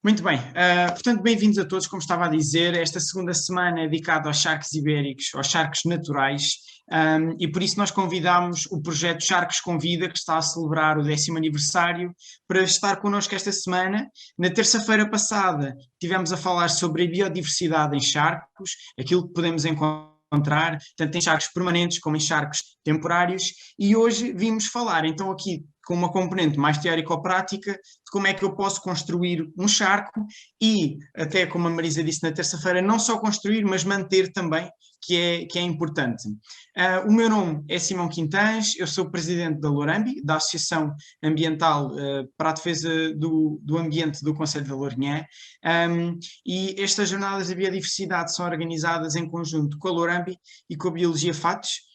Muito bem, portanto, bem-vindos a todos. Como estava a dizer, esta segunda semana é dedicada aos charques ibéricos, aos charques naturais, e por isso nós convidámos o projeto Charques Convida, que está a celebrar o 10º aniversário, para estar connosco esta semana. Na terça-feira passada tivemos a falar sobre a biodiversidade em charcos, aquilo que podemos encontrar, tanto em charcos permanentes como em charcos temporários, e hoje vimos falar então aqui com uma componente mais teórico-prática de como é que eu posso construir um charco e, até como a Marisa disse na terça-feira, não só construir, mas manter também, que é importante. O meu nome é Simão Quintães, eu sou presidente da Lourambi, da Associação Ambiental para a Defesa do Ambiente do Concelho de Lourinhã, e estas jornadas de biodiversidade são organizadas em conjunto com a Lourambi e com a Biologia Fatos.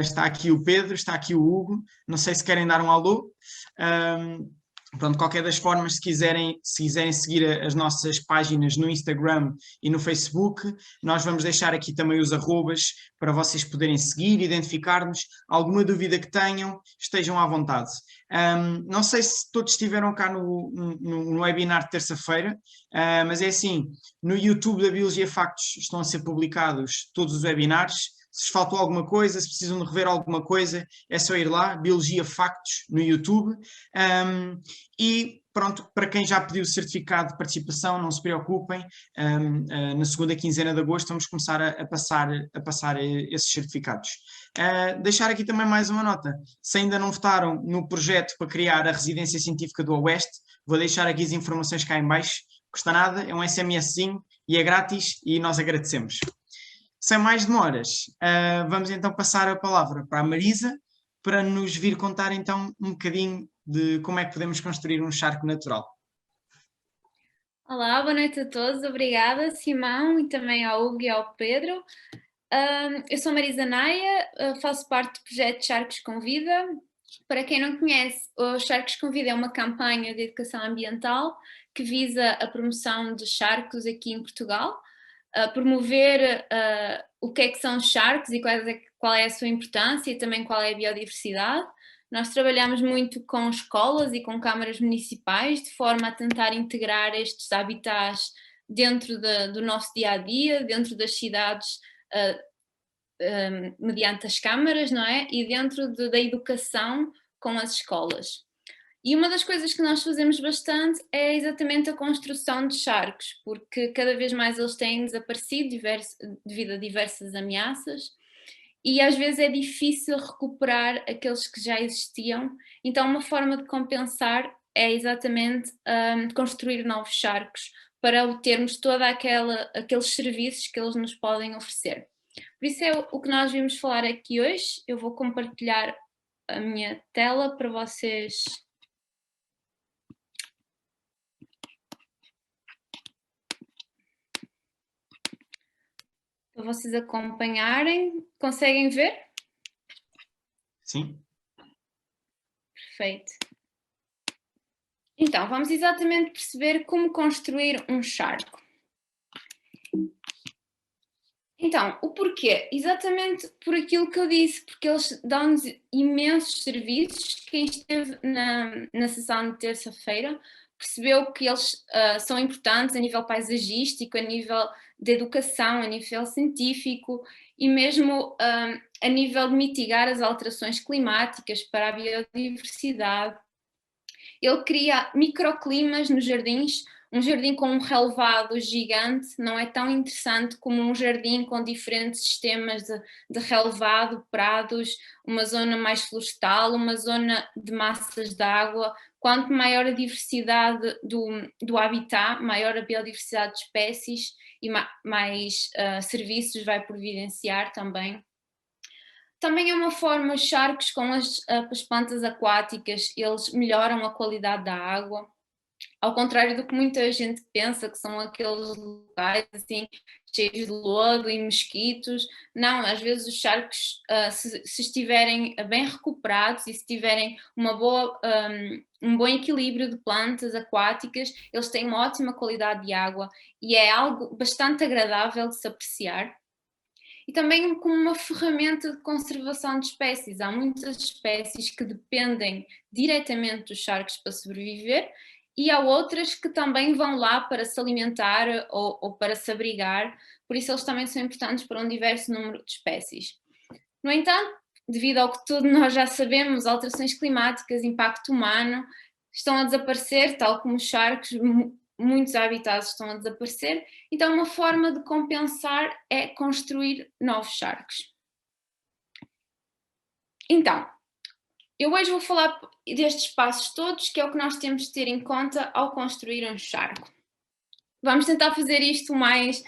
Está aqui o Pedro, está aqui o Hugo, não sei se querem dar um alô. Pronto, qualquer das formas, se quiserem seguir as nossas páginas no Instagram e no Facebook, nós vamos deixar aqui também os arrobas para vocês poderem seguir, identificar-nos. Alguma dúvida que tenham, estejam à vontade. Não sei se todos estiveram cá no webinar de terça-feira, mas é assim, no YouTube da Biologia Factos estão a ser publicados todos os webinars. Se faltou alguma coisa, se precisam de rever alguma coisa, é só ir lá, Biologia Factos no YouTube. E pronto, para quem já pediu o certificado de participação, não se preocupem, na segunda quinzena de agosto vamos começar a passar esses certificados. Deixar aqui também mais uma nota, se ainda não votaram no projeto para criar a residência científica do Oeste, vou deixar aqui as informações cá em baixo, não custa nada, é um SMSzinho e é grátis e nós agradecemos. Sem mais demoras, vamos então passar a palavra para a Marisa, para nos vir contar então um bocadinho de como é que podemos construir um charco natural. Olá, boa noite a todos. Obrigada, Simão, e também ao Hugo e ao Pedro. Eu sou Marisa Naia, faço parte do projeto Charcos Convida. Para quem não conhece, o Charcos Convida é uma campanha de educação ambiental que visa a promoção de charcos aqui em Portugal, promover o que são os charcos e qual é a sua importância e também qual é a biodiversidade. Nós trabalhamos muito com escolas e com câmaras municipais de forma a tentar integrar estes habitats dentro do nosso dia-a-dia, dentro das cidades, mediante as câmaras, não é? E dentro da educação com as escolas. E uma das coisas que nós fazemos bastante é exatamente a construção de charcos, porque cada vez mais eles têm desaparecido devido a diversas ameaças e às vezes é difícil recuperar aqueles que já existiam. Então uma forma de compensar é exatamente construir novos charcos para obtermos todos aqueles serviços que eles nos podem oferecer. Por isso é o que nós vimos falar aqui hoje. Eu vou compartilhar a minha tela para vocês. Para vocês acompanharem. Conseguem ver? Sim. Perfeito. Então, vamos exatamente perceber como construir um charco. Então, o porquê? Exatamente por aquilo que eu disse, porque eles dão-nos imensos serviços. Quem esteve na sessão de terça-feira percebeu que eles são importantes a nível paisagístico, a nível de educação, a nível científico e mesmo a nível de mitigar as alterações climáticas para a biodiversidade. Ele cria microclimas nos jardins. Um jardim com um relevado gigante não é tão interessante como um jardim com diferentes sistemas de relevado, prados, uma zona mais florestal, uma zona de massas de água. Quanto maior a diversidade do habitat, maior a biodiversidade de espécies e mais serviços vai providenciar também. Também é uma forma, os charcos com as plantas aquáticas, eles melhoram a qualidade da água. Ao contrário do que muita gente pensa, que são aqueles locais assim, cheios de lodo e mosquitos. Não, às vezes os charcos, se estiverem bem recuperados e se tiverem um bom equilíbrio de plantas aquáticas, eles têm uma ótima qualidade de água e é algo bastante agradável de se apreciar. E também como uma ferramenta de conservação de espécies. Há muitas espécies que dependem diretamente dos charcos para sobreviver e há outras que também vão lá para se alimentar ou para se abrigar, por isso eles também são importantes para um diverso número de espécies. No entanto, devido ao que todos nós já sabemos, alterações climáticas, impacto humano, estão a desaparecer, tal como os charcos, muitos habitats estão a desaparecer, então uma forma de compensar é construir novos charcos. Então, eu hoje vou falar destes passos todos, que é o que nós temos de ter em conta ao construir um charco. Vamos tentar fazer isto o mais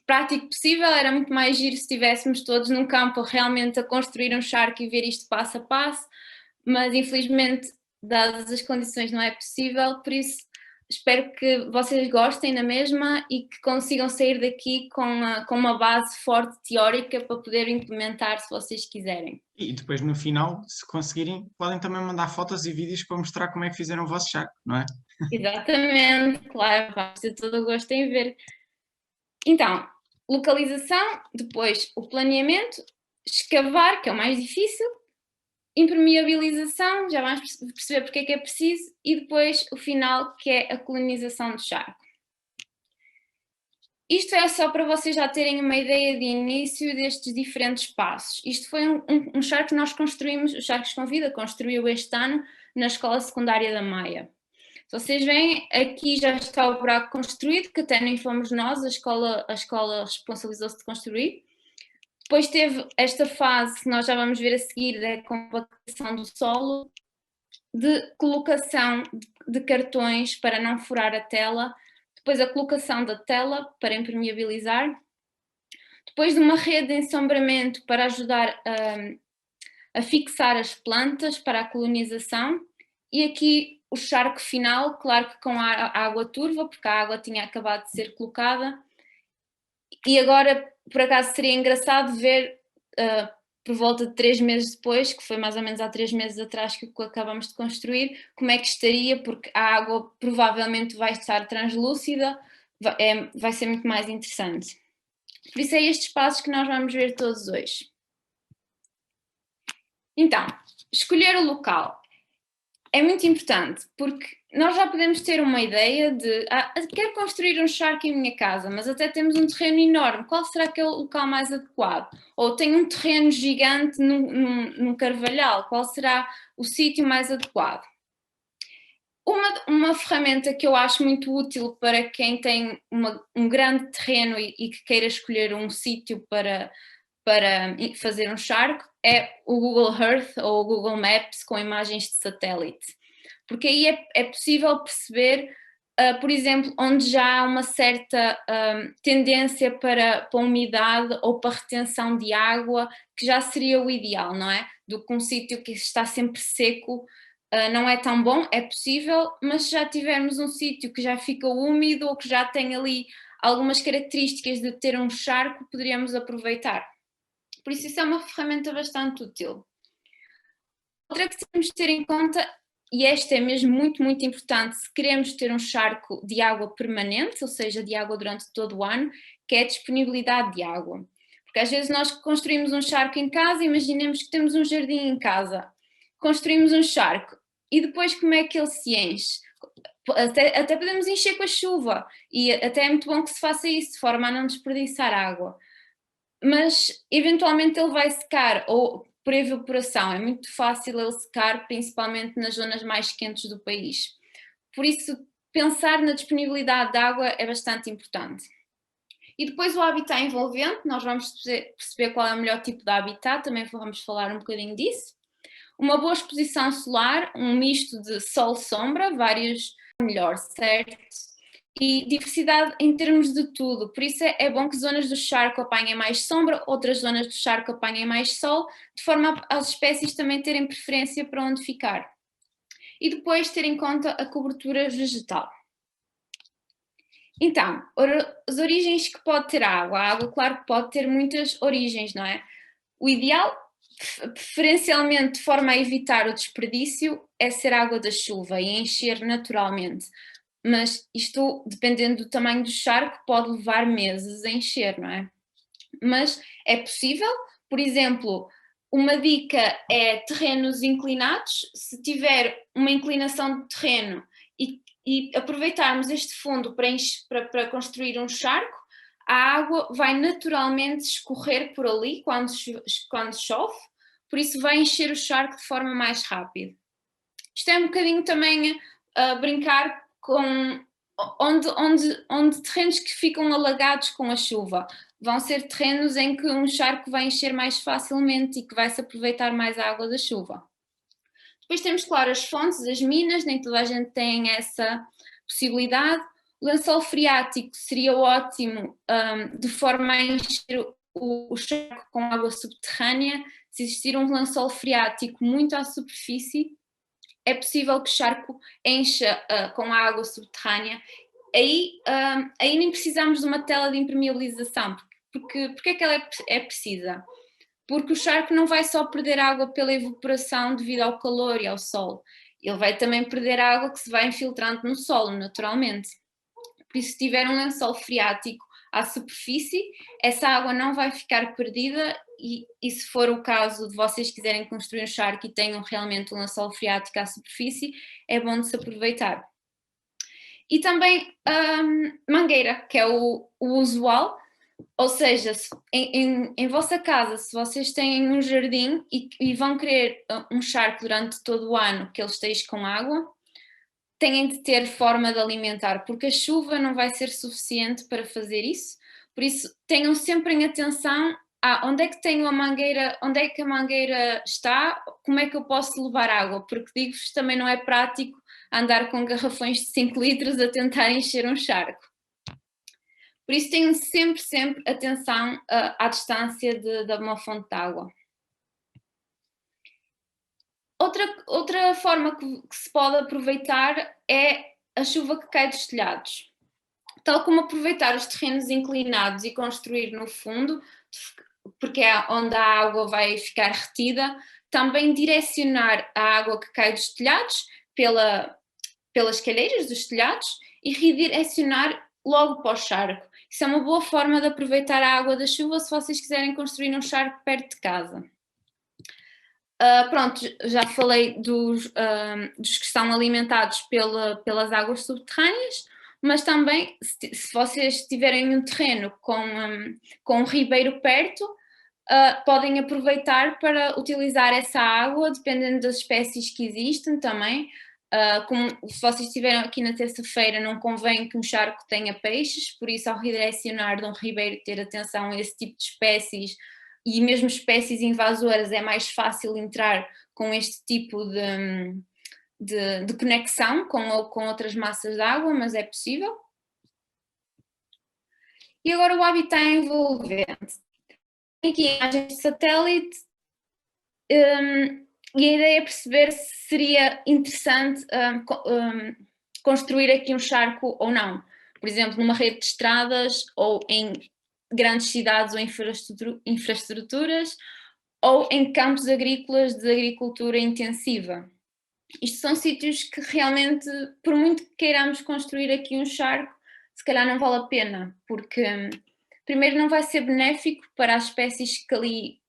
prático possível. Era muito mais giro se estivéssemos todos num campo realmente a construir um charco e ver isto passo a passo, mas infelizmente, dadas as condições, não é possível, por isso espero que vocês gostem na mesma e que consigam sair daqui com uma base forte teórica para poder implementar se vocês quiserem. E depois no final, se conseguirem, podem também mandar fotos e vídeos para mostrar como é que fizeram o vosso charco, não é? Exatamente, claro, vamos ter todo o gosto em ver. Então, localização, depois o planeamento, escavar, que é o mais difícil, impermeabilização, já vamos perceber porque é que é preciso, e depois o final, que é a colonização do charco. Isto é só para vocês já terem uma ideia de início destes diferentes passos. Isto foi um charco que nós construímos, o Charcos com Vida construiu este ano na Escola Secundária da Maia. Se vocês veem, aqui já está o buraco construído, que até nem fomos nós, a escola responsabilizou-se de construir. Depois teve esta fase que nós já vamos ver a seguir, da compactação do solo, de colocação de cartões para não furar a tela, depois a colocação da tela para impermeabilizar, depois de uma rede de ensombramento para ajudar a fixar as plantas para a colonização, e aqui o charco final, claro que com a água turva, porque a água tinha acabado de ser colocada, e agora por acaso seria engraçado ver por volta de 3 meses depois, que foi mais ou menos há 3 meses atrás que acabamos de construir, como é que estaria, porque a água provavelmente vai estar translúcida, vai ser muito mais interessante. Por isso é estes passos que nós vamos ver todos hoje. Então, escolher o local é muito importante, porque nós já podemos ter uma ideia de quero construir um charco em minha casa, mas até temos um terreno enorme, qual será que é o local mais adequado? Ou tenho um terreno gigante num carvalhal, qual será o sítio mais adequado? Uma ferramenta que eu acho muito útil para quem tem um grande terreno e que queira escolher um sítio para fazer um charco é o Google Earth ou o Google Maps com imagens de satélite, porque aí é possível perceber, por exemplo, onde já há uma certa tendência para umidade ou para retenção de água, que já seria o ideal, não é? Do que um sítio que está sempre seco não é tão bom, é possível, mas se já tivermos um sítio que já fica úmido ou que já tem ali algumas características de ter um charco, poderíamos aproveitar. Por isso é uma ferramenta bastante útil. Outra que temos de ter em conta, e esta é mesmo muito, muito importante, se queremos ter um charco de água permanente, ou seja, de água durante todo o ano, que é a disponibilidade de água. Porque às vezes nós construímos um charco em casa, imaginemos que temos um jardim em casa, construímos um charco, e depois como é que ele se enche? Até podemos encher com a chuva, e até é muito bom que se faça isso, de forma a não desperdiçar água. Mas eventualmente ele vai secar, ou por evaporação, é muito fácil ele secar, principalmente nas zonas mais quentes do país. Por isso, pensar na disponibilidade de água é bastante importante. E depois o habitat envolvente, nós vamos perceber qual é o melhor tipo de habitat, também vamos falar um bocadinho disso. Uma boa exposição solar, um misto de sol-sombra, vários melhor, certo? E diversidade em termos de tudo, por isso é bom que zonas do charco apanhem mais sombra, outras zonas do charco apanhem mais sol, de forma as espécies também terem preferência para onde ficar. E depois ter em conta a cobertura vegetal. Então, as origens que pode ter a água, claro que pode ter muitas origens, não é? O ideal, preferencialmente de forma a evitar o desperdício, é ser água da chuva e encher naturalmente. Mas isto, dependendo do tamanho do charco, pode levar meses a encher, não é? Mas é possível, por exemplo, uma dica é terrenos inclinados. Se tiver uma inclinação de terreno e e aproveitarmos este fundo para construir um charco, a água vai naturalmente escorrer por ali quando chove, por isso vai encher o charco de forma mais rápida. Isto é um bocadinho também a brincar com onde terrenos que ficam alagados com a chuva vão ser terrenos em que um charco vai encher mais facilmente e que vai-se aproveitar mais a água da chuva. Depois temos, claro, as fontes, as minas, nem toda a gente tem essa possibilidade. O lençol freático seria ótimo de forma a encher o charco com água subterrânea. Se existir um lençol freático muito à superfície, é possível que o charco encha com a água subterrânea. Aí nem precisamos de uma tela de impermeabilização. Porque é que ela é precisa? Porque o charco não vai só perder água pela evaporação devido ao calor e ao sol. Ele vai também perder água que se vai infiltrando no solo, naturalmente. Por isso, se tiver um lençol freático à superfície, essa água não vai ficar perdida e se for o caso de vocês quiserem construir um charco e tenham realmente um lençol freático à superfície, é bom de se aproveitar. E também mangueira, que é o usual, ou seja, em vossa casa, se vocês têm um jardim e vão querer um charco durante todo o ano que ele esteja com água, têm de ter forma de alimentar, porque a chuva não vai ser suficiente para fazer isso. Por isso, tenham sempre em atenção onde é que tenho a mangueira, onde é que a mangueira está, como é que eu posso levar água, porque digo-vos também não é prático andar com garrafões de 5 litros a tentar encher um charco. Por isso tenham sempre atenção à distância de uma fonte de água. Outra forma que se pode aproveitar é a chuva que cai dos telhados. Tal como aproveitar os terrenos inclinados e construir no fundo, porque é onde a água vai ficar retida, também direcionar a água que cai dos telhados pelas calheiras dos telhados e redirecionar logo para o charco. Isso é uma boa forma de aproveitar a água da chuva se vocês quiserem construir um charco perto de casa. Pronto, já falei dos que são alimentados pelas águas subterrâneas, mas também se vocês tiverem um terreno com um ribeiro perto, podem aproveitar para utilizar essa água, dependendo das espécies que existem também. Como se vocês estiverem aqui na terça-feira, não convém que um charco tenha peixes, por isso ao redirecionar de um ribeiro ter atenção a esse tipo de espécies e mesmo espécies invasoras é mais fácil entrar com este tipo de conexão com outras massas de água, mas é possível. E agora o habitat envolvente. Aqui a imagem de satélite e a ideia é perceber se seria interessante construir aqui um charco ou não. Por exemplo, numa rede de estradas ou em grandes cidades ou infraestruturas ou em campos agrícolas de agricultura intensiva. Isto são sítios que realmente, por muito que queiramos construir aqui um charco, se calhar não vale a pena, porque primeiro não vai ser benéfico para as espécies que ali...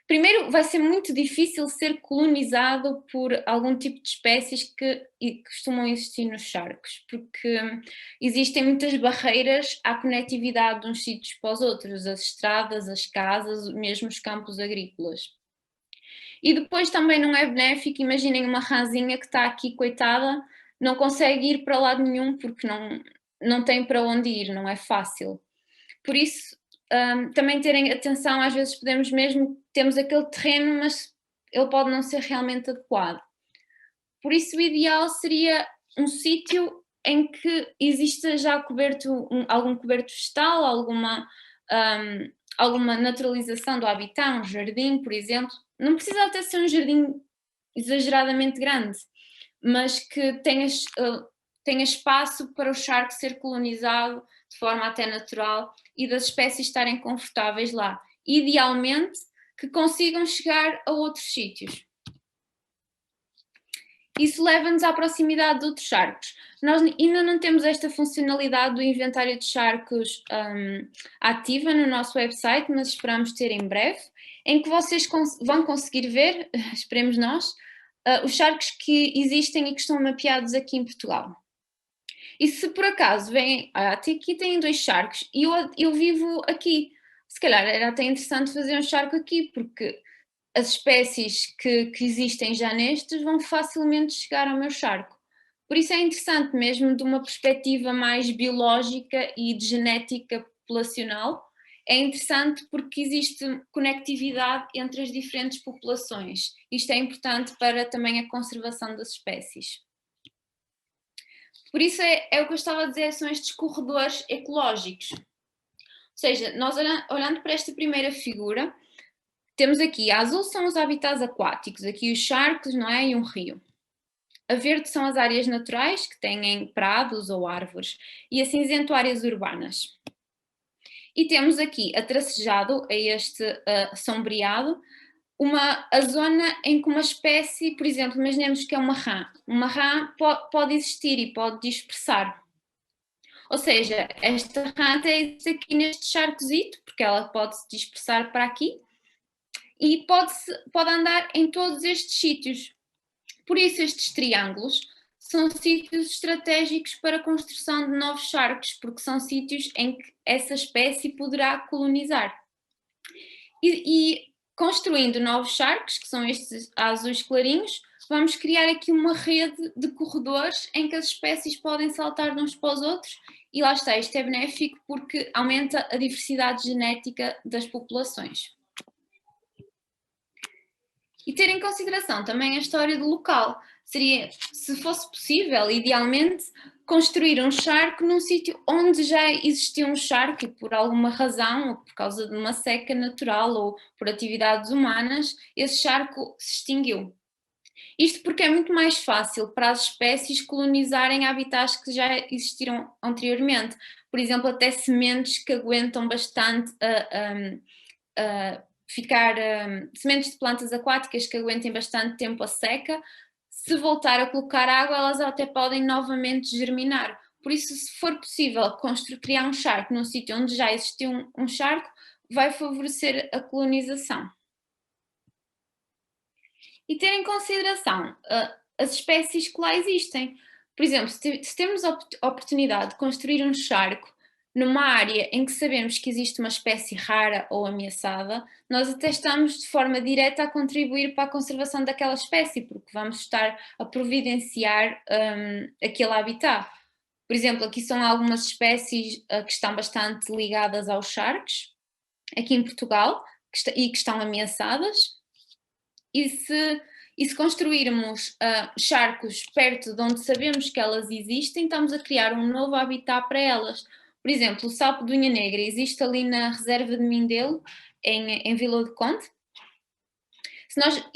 Primeiro vai ser muito difícil ser colonizado por algum tipo de espécies que costumam existir nos charcos, porque existem muitas barreiras à conectividade de uns sítios para os outros, as estradas, as casas, mesmo os campos agrícolas. E depois também não é benéfico, imaginem uma rãzinha que está aqui, coitada, não consegue ir para lado nenhum porque não tem para onde ir, não é fácil. Por isso, também terem atenção, às vezes temos aquele terreno, mas ele pode não ser realmente adequado. Por isso o ideal seria um sítio em que exista já algum coberto vegetal, alguma naturalização do habitat, um jardim, por exemplo. Não precisa até ser um jardim exageradamente grande, mas que tenha espaço para o charco ser colonizado de forma até natural e das espécies estarem confortáveis lá. Idealmente, que consigam chegar a outros sítios. Isso leva-nos à proximidade de outros charcos. Nós ainda não temos esta funcionalidade do inventário de charcos ativa no nosso website, mas esperamos ter em breve, em que vocês vão conseguir ver, esperemos nós, os charcos que existem e que estão mapeados aqui em Portugal. E se por acaso vêm, até aqui têm 2 charcos e eu vivo aqui, se calhar era até interessante fazer um charco aqui, porque as espécies que existem já nestes vão facilmente chegar ao meu charco. Por isso é interessante mesmo de uma perspectiva mais biológica e de genética populacional, é interessante porque existe conectividade entre as diferentes populações. Isto é importante para também a conservação das espécies. Por isso é o que eu estava a dizer, são estes corredores ecológicos. Ou seja, nós olhando para esta primeira figura, temos aqui, a azul são os habitats aquáticos, aqui os charcos, não é? E um rio. A verde são as áreas naturais, que têm prados ou árvores, e a cinzento áreas urbanas. E temos aqui, atracejado a este sombreado, a zona em que uma espécie, por exemplo, imaginemos que é uma rã. Uma rã pode existir e pode dispersar. Ou seja, esta rã até existe aqui neste charcozito, porque ela pode se dispersar para aqui, e pode andar em todos estes sítios. Por isso estes triângulos são sítios estratégicos para a construção de novos charcos, porque são sítios em que essa espécie poderá colonizar. E construindo novos charcos, que são estes azuis clarinhos, vamos criar aqui uma rede de corredores em que as espécies podem saltar de uns para os outros, e lá está, isto é benéfico porque aumenta a diversidade genética das populações. E ter em consideração também a história do local. Seria, se fosse possível, idealmente, construir um charco num sítio onde já existia um charco e por alguma razão, ou por causa de uma seca natural ou por atividades humanas, esse charco se extinguiu. Isto porque é muito mais fácil para as espécies colonizarem habitats que já existiram anteriormente. Por exemplo, até sementes que aguentam bastante sementes de plantas aquáticas que aguentem bastante tempo a seca, se voltar a colocar água, elas até podem novamente germinar. Por isso, se for possível criar um charco num sítio onde já existiu um charco, vai favorecer a colonização. E ter em consideração as espécies que lá existem. Por exemplo, se temos a oportunidade de construir um charco numa área em que sabemos que existe uma espécie rara ou ameaçada, nós até estamos de forma direta a contribuir para a conservação daquela espécie, porque vamos estar a providenciar aquele habitat. Por exemplo, aqui são algumas espécies que estão bastante ligadas aos charcos, aqui em Portugal, e que estão ameaçadas. E se construirmos charcos perto de onde sabemos que elas existem, estamos a criar um novo habitat para elas. Por exemplo, o salpo de unha negra existe ali na reserva de Mindelo, em Vila do Conde.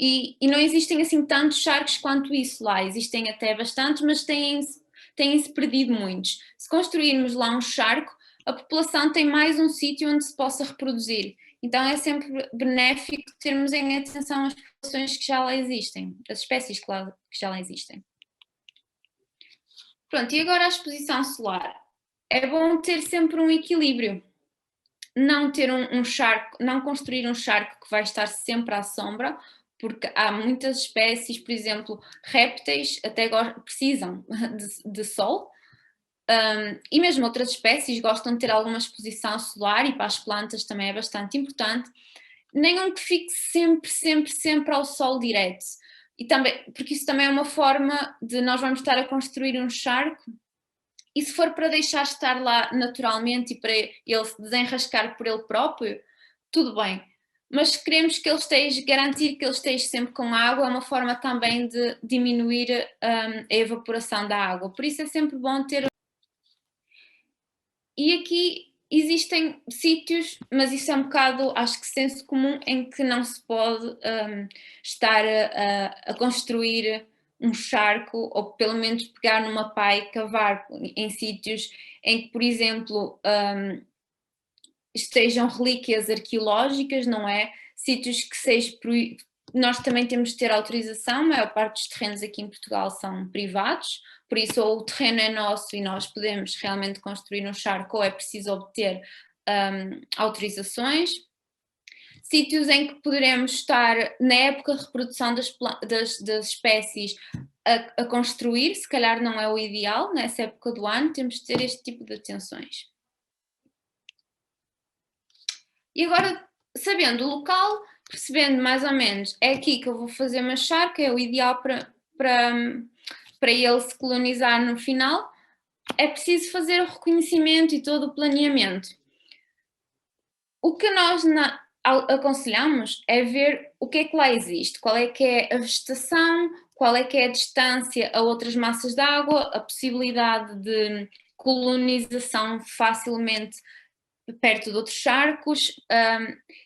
E não existem assim tantos charcos quanto isso lá, existem até bastantes, mas têm-se perdido muitos. Se construirmos lá um charco, a população tem mais um sítio onde se possa reproduzir. Então é sempre benéfico termos em atenção as populações que já lá existem, as espécies que já lá existem. Pronto, e agora a exposição solar. É bom ter sempre um equilíbrio. Não ter um charco, não construir um charco que vai estar sempre à sombra, porque há muitas espécies, por exemplo, répteis até precisam de sol, e mesmo outras espécies gostam de ter alguma exposição solar e para as plantas também é bastante importante. Nenhum que fique sempre ao sol direto. E também, porque isso também é uma forma de nós vamos estar a construir um charco e se for para deixar estar lá naturalmente e para ele se desenrascar por ele próprio, tudo bem. Mas se queremos que ele garantir que ele esteja sempre com água, é uma forma também de diminuir a evaporação da água. Por isso é sempre bom ter. E aqui existem sítios, mas isso é um bocado, acho que senso comum, em que não se pode estar a construir um charco, ou pelo menos pegar numa pá e cavar em sítios em que, por exemplo, estejam relíquias arqueológicas, não é? Sítios que nós também temos de ter autorização, a maior parte dos terrenos aqui em Portugal são privados, por isso ou o terreno é nosso e nós podemos realmente construir um charco ou é preciso obter autorizações. sítios em que poderemos estar na época de reprodução das espécies a construir, se calhar não é o ideal nessa época do ano, temos de ter este tipo de atenções. E agora, sabendo o local, percebendo mais ou menos, é aqui que eu vou fazer uma charca, é o ideal para ele se colonizar no final, é preciso fazer o reconhecimento e todo o planeamento. O que nós aconselhamos é ver o que é que lá existe, qual é que é a vegetação, qual é que é a distância a outras massas de água, a possibilidade de colonização facilmente perto de outros charcos,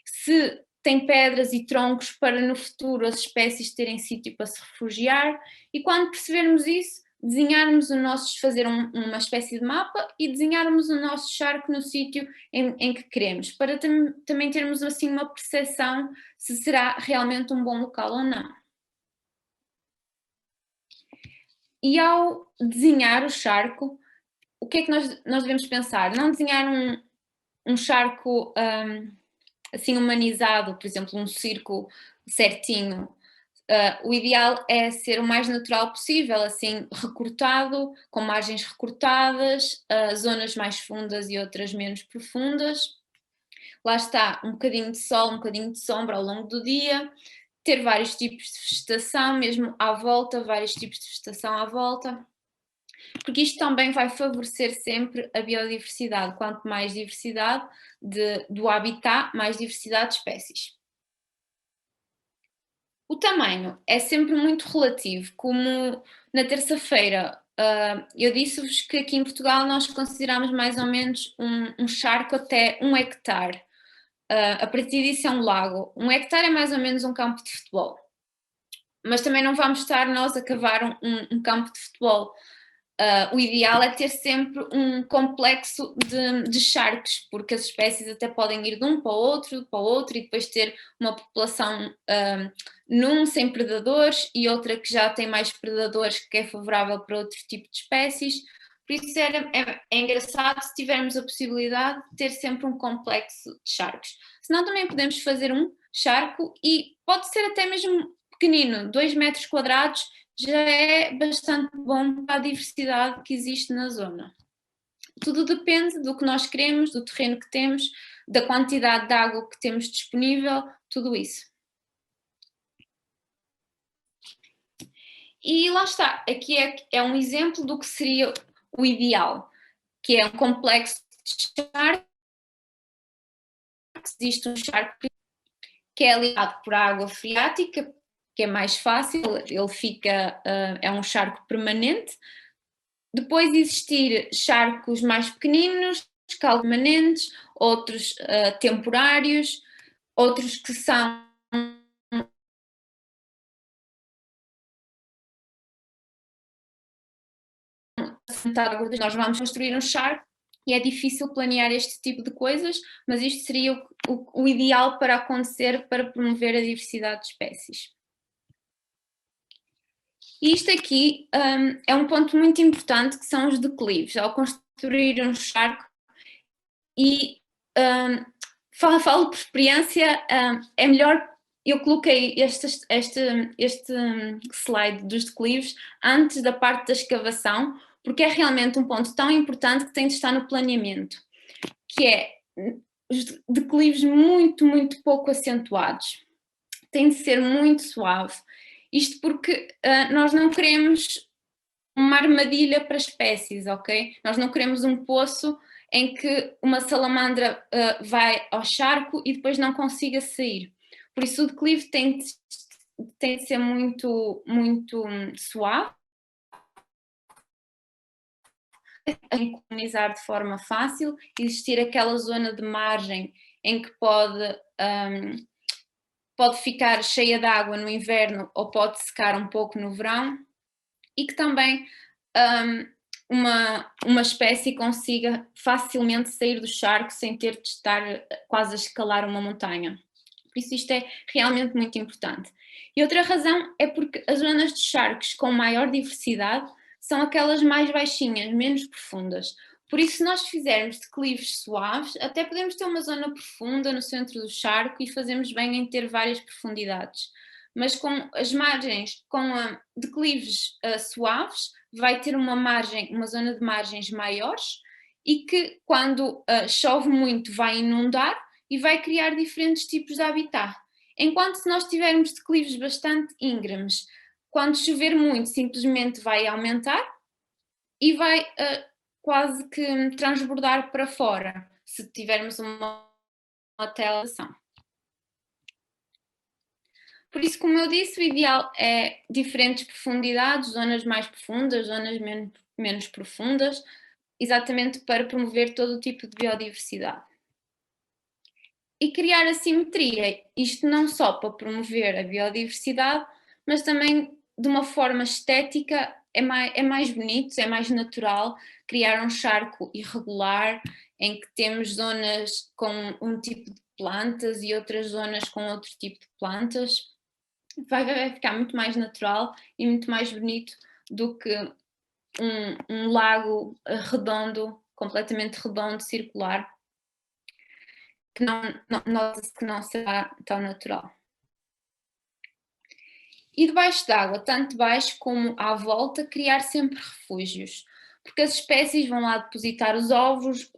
se tem pedras e troncos para no futuro as espécies terem sítio para se refugiar, e quando percebermos isso, desenharmos fazer uma espécie de mapa e desenharmos o nosso charco no sítio em que queremos, para também termos assim uma percepção se será realmente um bom local ou não. E ao desenhar o charco, o que é que nós devemos pensar? Não desenhar um charco assim humanizado, por exemplo, um círculo certinho. O ideal é ser o mais natural possível, assim recortado, com margens recortadas, zonas mais fundas e outras menos profundas. Lá está, um bocadinho de sol, um bocadinho de sombra ao longo do dia, ter vários tipos de vegetação, mesmo à volta, vários tipos de vegetação à volta, porque isto também vai favorecer sempre a biodiversidade. Quanto mais diversidade do habitat, mais diversidade de espécies. O tamanho é sempre muito relativo, como na terça-feira eu disse-vos que aqui em Portugal nós consideramos mais ou menos um charco até 1 hectare. A partir disso é um lago. 1 hectare é mais ou menos um campo de futebol. Mas também não vamos estar nós a cavar um campo de futebol. O ideal é ter sempre um complexo de charcos, porque as espécies até podem ir de um para o outro e depois ter uma população num sem predadores e outra que já tem mais predadores, que é favorável para outro tipo de espécies. Por isso é engraçado se tivermos a possibilidade de ter sempre um complexo de charcos. Senão também podemos fazer um charco e pode ser até mesmo pequenino, 2 metros quadrados, já é bastante bom para a diversidade que existe na zona. Tudo depende do que nós queremos, do terreno que temos, da quantidade de água que temos disponível, tudo isso. E lá está, aqui é um exemplo do que seria o ideal, que é um complexo de charcos. Existe um charco que é ligado por água freática, que é mais fácil, ele fica, é um charco permanente. Depois existir charcos mais pequeninos, permanentes, outros temporários, outros que são nós vamos construir um charco e é difícil planear este tipo de coisas, mas isto seria o ideal para acontecer para promover a diversidade de espécies. E isto aqui é um ponto muito importante, que são os declives. Ao construir um charco, e falo por experiência, é melhor, eu coloquei este slide dos declives antes da parte da escavação, porque é realmente um ponto tão importante que tem de estar no planeamento, que é os declives muito, muito pouco acentuados. Tem de ser muito suave. Isto porque nós não queremos uma armadilha para espécies, ok? Nós não queremos um poço em que uma salamandra vai ao charco e depois não consiga sair. Por isso o declive tem de ser muito, muito suave, colonizar de forma fácil, existir aquela zona de margem em que pode ficar cheia de água no inverno ou pode secar um pouco no verão, e que também uma espécie consiga facilmente sair do charco sem ter de estar quase a escalar uma montanha. Por isso isto é realmente muito importante. E outra razão é porque as zonas de charcos com maior diversidade são aquelas mais baixinhas, menos profundas. Por isso, se nós fizermos declives suaves, até podemos ter uma zona profunda no centro do charco e fazemos bem em ter várias profundidades. Mas com as margens, declives suaves, vai ter uma zona de margens maiores e que quando chove muito vai inundar e vai criar diferentes tipos de habitat. Enquanto se nós tivermos declives bastante íngremes, quando chover muito simplesmente vai aumentar e vai quase que transbordar para fora, se tivermos uma telação. Por isso, como eu disse, o ideal é diferentes profundidades, zonas mais profundas, zonas menos profundas, exatamente para promover todo o tipo de biodiversidade. E criar a simetria, isto não só para promover a biodiversidade, mas também de uma forma estética é mais bonito, é mais natural criar um charco irregular em que temos zonas com um tipo de plantas e outras zonas com outro tipo de plantas. Vai ficar muito mais natural e muito mais bonito do que um lago redondo, completamente redondo, circular, que nota-se que não será tão natural. E debaixo d'água, tanto debaixo como à volta, criar sempre refúgios, porque as espécies vão lá depositar os ovos,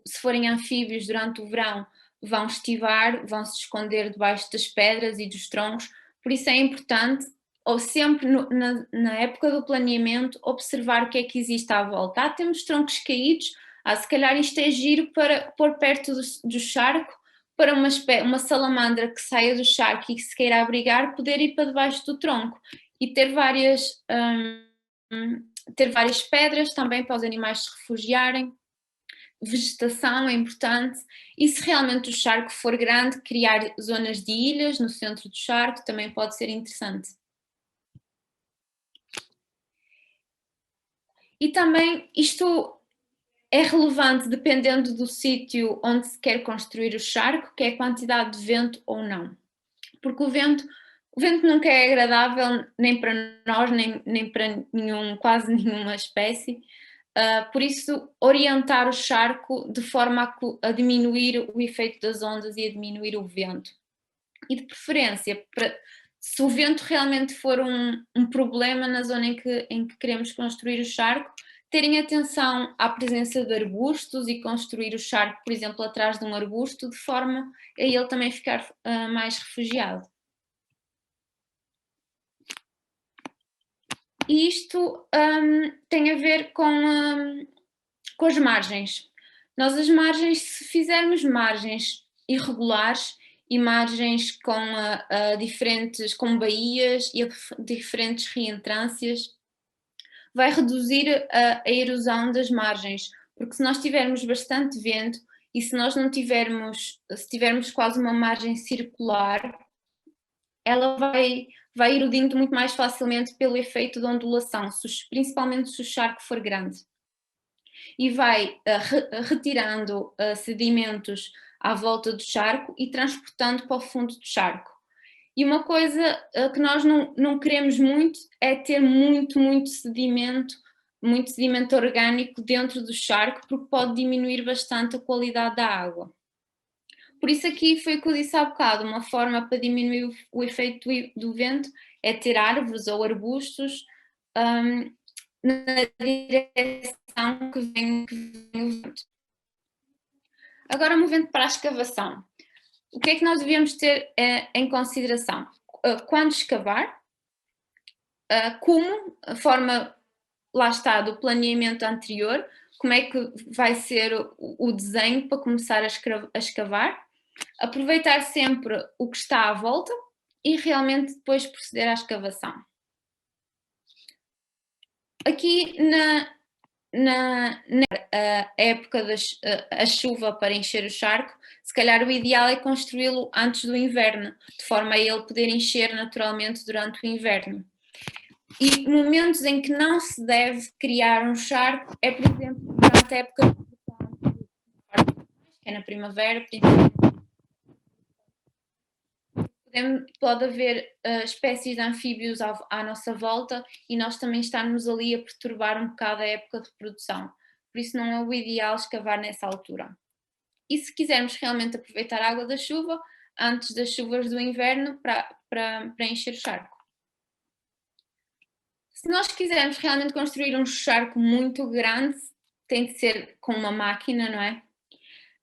se forem anfíbios durante o verão, vão estivar, vão se esconder debaixo das pedras e dos troncos, por isso é importante, ou sempre na época do planeamento, observar o que é que existe à volta. Temos troncos caídos, se calhar isto é giro para pôr perto do charco, para uma salamandra que saia do charco e que se queira abrigar, poder ir para debaixo do tronco e ter várias pedras também para os animais se refugiarem. Vegetação é importante, e se realmente o charco for grande, criar zonas de ilhas no centro do charco também pode ser interessante. E também isto é relevante dependendo do sítio onde se quer construir o charco, que é a quantidade de vento ou não. Porque o vento nunca é agradável nem para nós, nem para quase nenhuma espécie. Por isso, orientar o charco de forma a diminuir o efeito das ondas e a diminuir o vento. E de preferência, se o vento realmente for um problema na zona em que queremos construir o charco, terem atenção à presença de arbustos e construir o charco, por exemplo, atrás de um arbusto, de forma a ele também ficar mais refugiado. E isto tem a ver com as margens. Nós as margens, se fizermos margens irregulares e margens com baías e diferentes reentrâncias, vai reduzir a erosão das margens, porque se nós tivermos bastante vento e se nós se tivermos quase uma margem circular, ela vai erodindo muito mais facilmente pelo efeito de ondulação, principalmente se o charco for grande. E vai retirando sedimentos à volta do charco e transportando para o fundo do charco. E uma coisa que nós não queremos muito é ter muito sedimento orgânico dentro do charco, porque pode diminuir bastante a qualidade da água. Por isso aqui foi o que eu disse há bocado, uma forma para diminuir o efeito do vento é ter árvores ou arbustos na direção que vem o vento. Agora, movendo para a escavação. O que é que nós devemos ter em consideração? Quando escavar, como a forma, lá está, do planeamento anterior, como é que vai ser o desenho para começar a escavar, aproveitar sempre o que está à volta e realmente depois proceder à escavação. Aqui na época da chuva para encher o charco, se calhar o ideal é construí-lo antes do inverno, de forma a ele poder encher naturalmente durante o inverno. E momentos em que não se deve criar um charco é, por exemplo, durante a época de produção, que é na primavera, pode haver espécies de anfíbios à nossa volta e nós também estamos ali a perturbar um bocado a época de reprodução. por isso não é o ideal escavar nessa altura. E se quisermos realmente aproveitar a água da chuva, antes das chuvas do inverno, para encher o charco. Se nós quisermos realmente construir um charco muito grande, tem de ser com uma máquina, não é?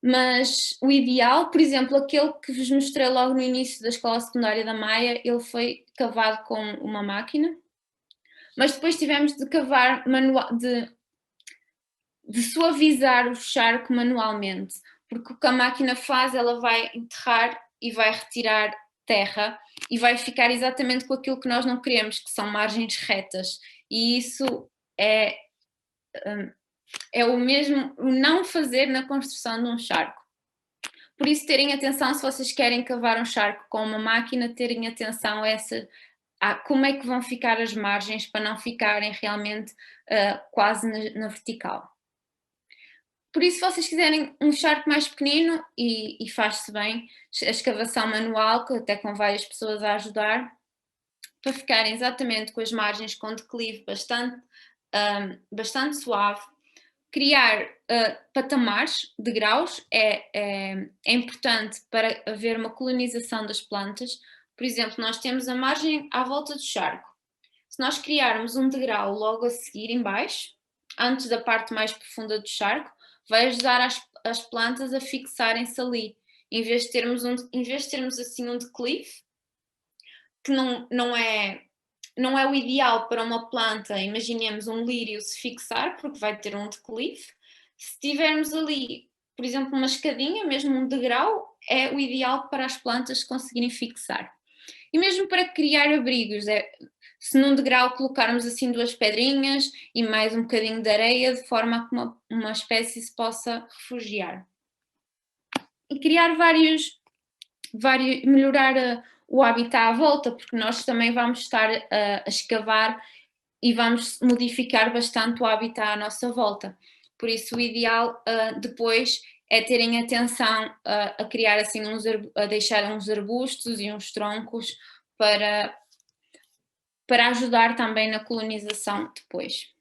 Mas o ideal, por exemplo, aquele que vos mostrei logo no início da escola secundária da Maia, ele foi cavado com uma máquina, mas depois tivemos de cavar de suavizar o charco manualmente, porque o que a máquina faz, ela vai enterrar e vai retirar terra e vai ficar exatamente com aquilo que nós não queremos, que são margens retas, e isso é o mesmo, o não fazer na construção de um charco. Por isso, terem atenção, se vocês querem cavar um charco com uma máquina, terem atenção a como é que vão ficar as margens para não ficarem realmente quase na vertical. Por isso, se vocês quiserem um charco mais pequenino, e faz-se bem, a escavação manual, que até com várias pessoas a ajudar, para ficarem exatamente com as margens com declive bastante suave. Criar patamares de graus é importante para haver uma colonização das plantas. Por exemplo, nós temos a margem à volta do charco. Se nós criarmos um degrau logo a seguir em baixo, antes da parte mais profunda do charco, vai ajudar as plantas a fixarem-se ali, em vez de termos assim um declive, que não é o ideal para uma planta. Imaginemos um lírio se fixar, porque vai ter um declive. Se tivermos ali, por exemplo, uma escadinha, mesmo um degrau, é o ideal para as plantas conseguirem fixar. E mesmo para criar abrigos, se num degrau colocarmos assim 2 pedrinhas e mais um bocadinho de areia, de forma a que uma espécie se possa refugiar. E criar melhorar o habitat à volta, porque nós também vamos estar a escavar e vamos modificar bastante o habitat à nossa volta. Por isso, o ideal depois é terem atenção a criar assim a deixar uns arbustos e uns troncos para ajudar também na colonização depois.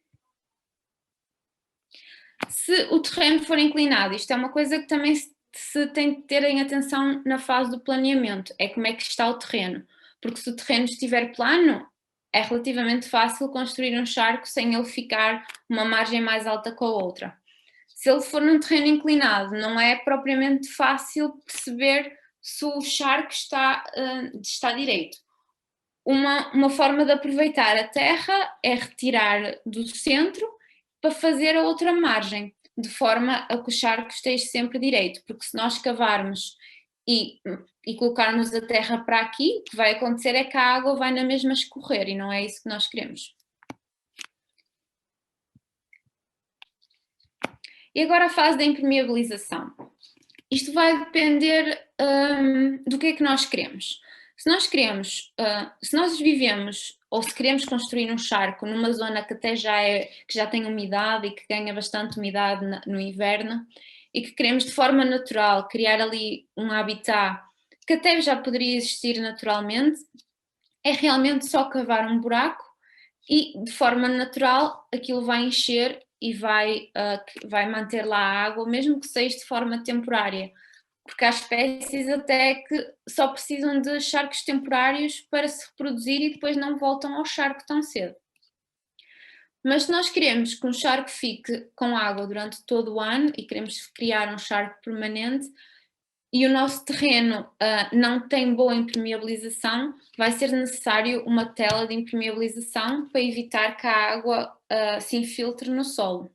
Se o terreno for inclinado, isto é uma coisa que também se tem de terem atenção na fase do planeamento, é como é que está o terreno, porque se o terreno estiver plano, é relativamente fácil construir um charco sem ele ficar uma margem mais alta com a outra. Se ele for num terreno inclinado, não é propriamente fácil perceber se o charco está direito. Uma forma de aproveitar a terra é retirar do centro para fazer a outra margem, de forma a que o charco esteja sempre direito, porque se nós cavarmos e colocarmos a terra para aqui, o que vai acontecer é que a água vai na mesma escorrer, e não é isso que nós queremos. E agora a fase da impermeabilização. Isto vai depender do que é que nós queremos. Se nós vivemos ou se queremos construir um charco numa zona que até que já tem umidade e que ganha bastante umidade no inverno e que queremos de forma natural criar ali um habitat que até já poderia existir naturalmente, é realmente só cavar um buraco e de forma natural aquilo vai encher e vai manter lá a água, mesmo que seja de forma temporária, porque há espécies até que só precisam de charcos temporários para se reproduzir e depois não voltam ao charco tão cedo. Mas se nós queremos que um charco fique com água durante todo o ano e queremos criar um charco permanente e o nosso terreno não tem boa impermeabilização, vai ser necessário uma tela de impermeabilização para evitar que a água se infiltre no solo.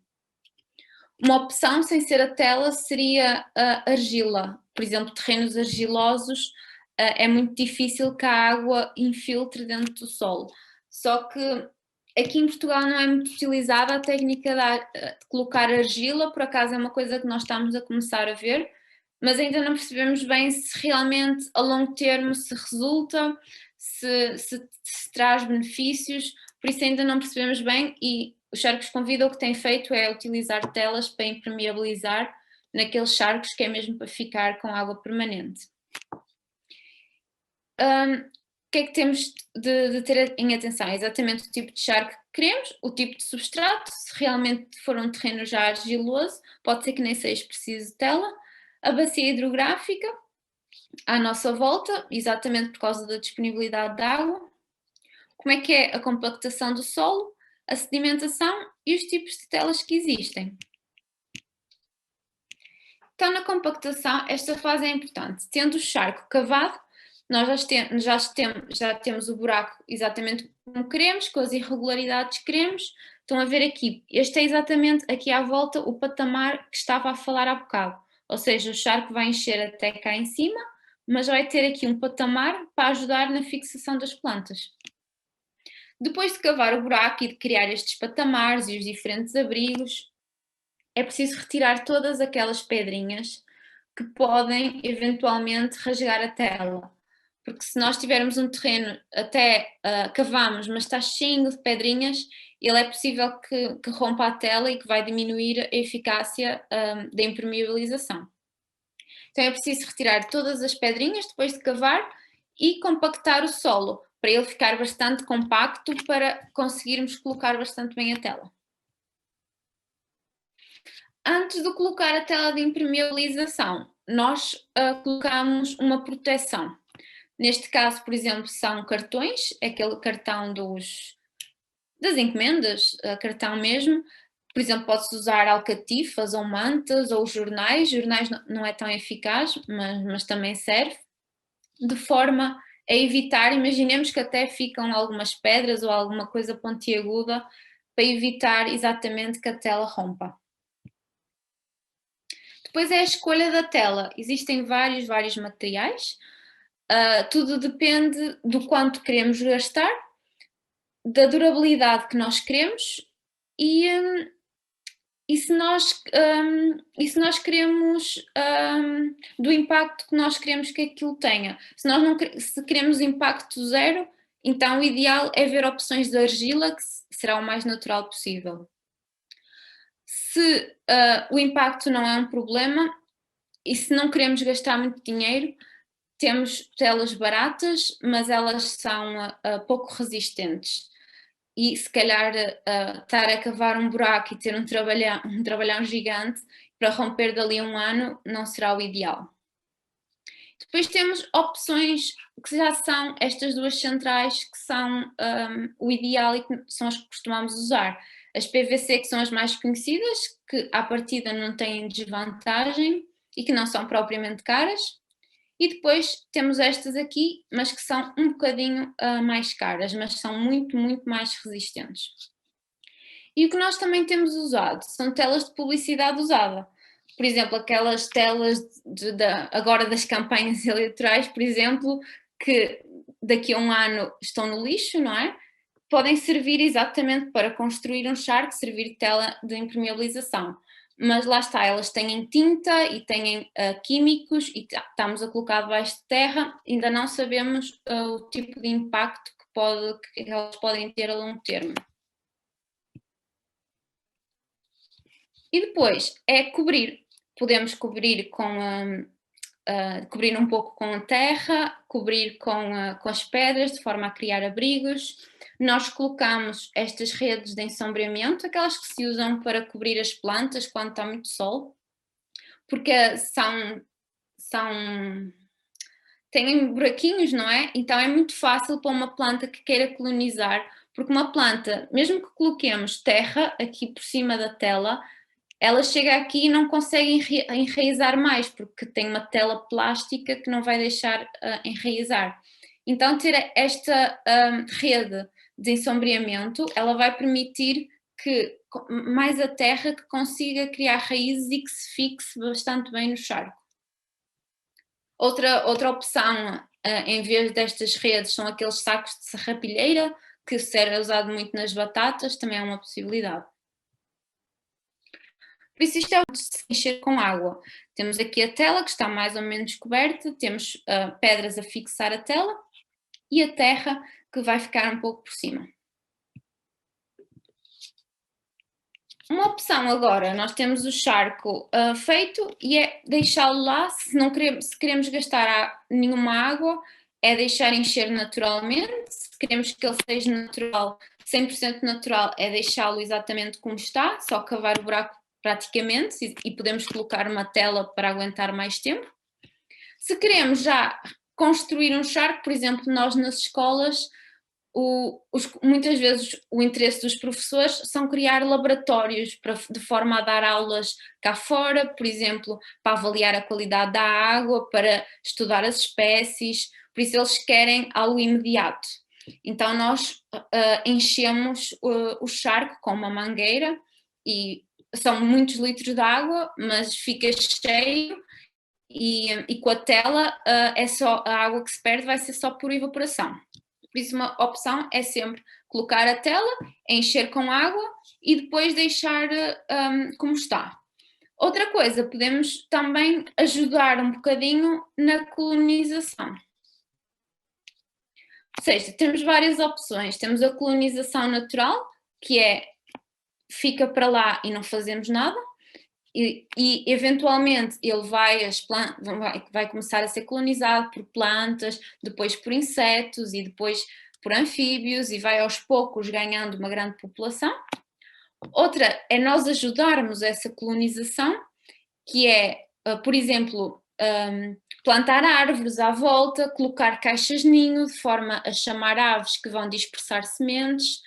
Uma opção sem ser a tela seria a argila. Por exemplo, terrenos argilosos é muito difícil que a água infiltre dentro do solo. Só que aqui em Portugal não é muito utilizada a técnica de colocar argila, por acaso é uma coisa que nós estamos a começar a ver, mas ainda não percebemos bem se realmente a longo termo se resulta, se traz benefícios, por isso ainda não percebemos bem, e os charcos com vida o que tem feito é utilizar telas para impermeabilizar naqueles charcos que é mesmo para ficar com água permanente. que é que temos de ter em atenção? É exatamente o tipo de charco que queremos, o tipo de substrato, se realmente for um terreno já argiloso, pode ser que nem seja preciso de tela, a bacia hidrográfica à nossa volta, exatamente por causa da disponibilidade de água, como é que é a compactação do solo, a sedimentação e os tipos de telas que existem. Então, na compactação, esta fase é importante. Tendo o charco cavado, nós já temos o buraco exatamente como queremos, com as irregularidades que queremos. Estão a ver aqui, este é exatamente aqui à volta o patamar que estava a falar há bocado. Ou seja, o charco vai encher até cá em cima, mas vai ter aqui um patamar para ajudar na fixação das plantas. Depois de cavar o buraco e de criar estes patamares e os diferentes abrigos, é preciso retirar todas aquelas pedrinhas que podem eventualmente rasgar a tela. Porque se nós tivermos um terreno, até cavamos, mas está cheio de pedrinhas, ele é possível que rompa a tela e que vai diminuir a eficácia da impermeabilização. Então é preciso retirar todas as pedrinhas depois de cavar e compactar o solo, para ele ficar bastante compacto para conseguirmos colocar bastante bem a tela. Antes de colocar a tela de impermeabilização, nós colocamos uma proteção. Neste caso, por exemplo, são cartões, aquele cartão das encomendas, cartão mesmo. Por exemplo, pode-se usar alcatifas ou mantas ou jornais. Jornais não é tão eficaz, mas também serve. De forma a evitar, imaginemos que até ficam algumas pedras ou alguma coisa pontiaguda, para evitar exatamente que a tela rompa. Depois é a escolha da tela. Existem vários materiais. Tudo depende do quanto queremos gastar, da durabilidade que nós queremos e se nós queremos do impacto que nós queremos que aquilo tenha. Se queremos impacto zero, então o ideal é ver opções de argila, que será o mais natural possível. Se o impacto não é um problema e se não queremos gastar muito dinheiro, temos telas baratas, mas elas são pouco resistentes. E se calhar estar a cavar um buraco e ter um trabalhão gigante para romper dali a um ano não será o ideal. Depois temos opções que já são estas duas centrais que são o ideal e que são as que costumamos usar. As PVC, que são as mais conhecidas, que à partida não têm desvantagem e que não são propriamente caras. E depois temos estas aqui, mas que são um bocadinho mais caras, mas são muito mais resistentes. E o que nós também temos usado são telas de publicidade usada. Por exemplo, aquelas telas agora das campanhas eleitorais, por exemplo, que daqui a um ano estão no lixo, não é? Podem servir exatamente para construir um charco, servir de tela de impermeabilização. Mas lá está, elas têm tinta e têm químicos e estamos a colocar debaixo de terra, ainda não sabemos o tipo de impacto que elas podem ter a longo termo. E depois é cobrir. Podemos cobrir cobrir um pouco com a terra, cobrir com as pedras, de forma a criar abrigos. Nós colocamos estas redes de ensombreamento, aquelas que se usam para cobrir as plantas quando está muito sol, porque têm buraquinhos, não é? Então é muito fácil para uma planta que queira colonizar, porque uma planta, mesmo que coloquemos terra aqui por cima da tela, ela chega aqui e não consegue enraizar mais, porque tem uma tela plástica que não vai deixar enraizar. Então ter esta rede de ensombreamento, ela vai permitir que mais a terra que consiga criar raízes e que se fixe bastante bem no charco. Outra opção, em vez destas redes, são aqueles sacos de serrapilheira, que será usado muito nas batatas, também é uma possibilidade. Por isso isto é de se encher com água. Temos aqui a tela que está mais ou menos coberta, temos pedras a fixar a tela e a terra que vai ficar um pouco por cima. Uma opção agora, nós temos o charco feito e é deixá-lo lá, se queremos gastar nenhuma água, é deixar encher naturalmente. Se queremos que ele seja natural, 100% natural, é deixá-lo exatamente como está, só cavar o buraco praticamente, e podemos colocar uma tela para aguentar mais tempo. Se queremos já construir um charco, por exemplo, nós nas escolas, muitas vezes o interesse dos professores são criar laboratórios de forma a dar aulas cá fora, por exemplo, para avaliar a qualidade da água, para estudar as espécies, por isso eles querem algo imediato. Então nós enchemos o charco com uma mangueira e são muitos litros de água, mas fica cheio e com a tela é só a água que se perde, vai ser só por evaporação. Por isso uma opção é sempre colocar a tela, encher com água e depois deixar como está. Outra coisa, podemos também ajudar um bocadinho na colonização. Ou seja, temos várias opções. Temos a colonização natural, que fica para lá e não fazemos nada. E eventualmente ele vai começar a ser colonizado por plantas, depois por insetos e depois por anfíbios e vai aos poucos ganhando uma grande população. Outra é nós ajudarmos essa colonização, que é, por exemplo, plantar árvores à volta, colocar caixas de ninho de forma a chamar aves que vão dispersar sementes,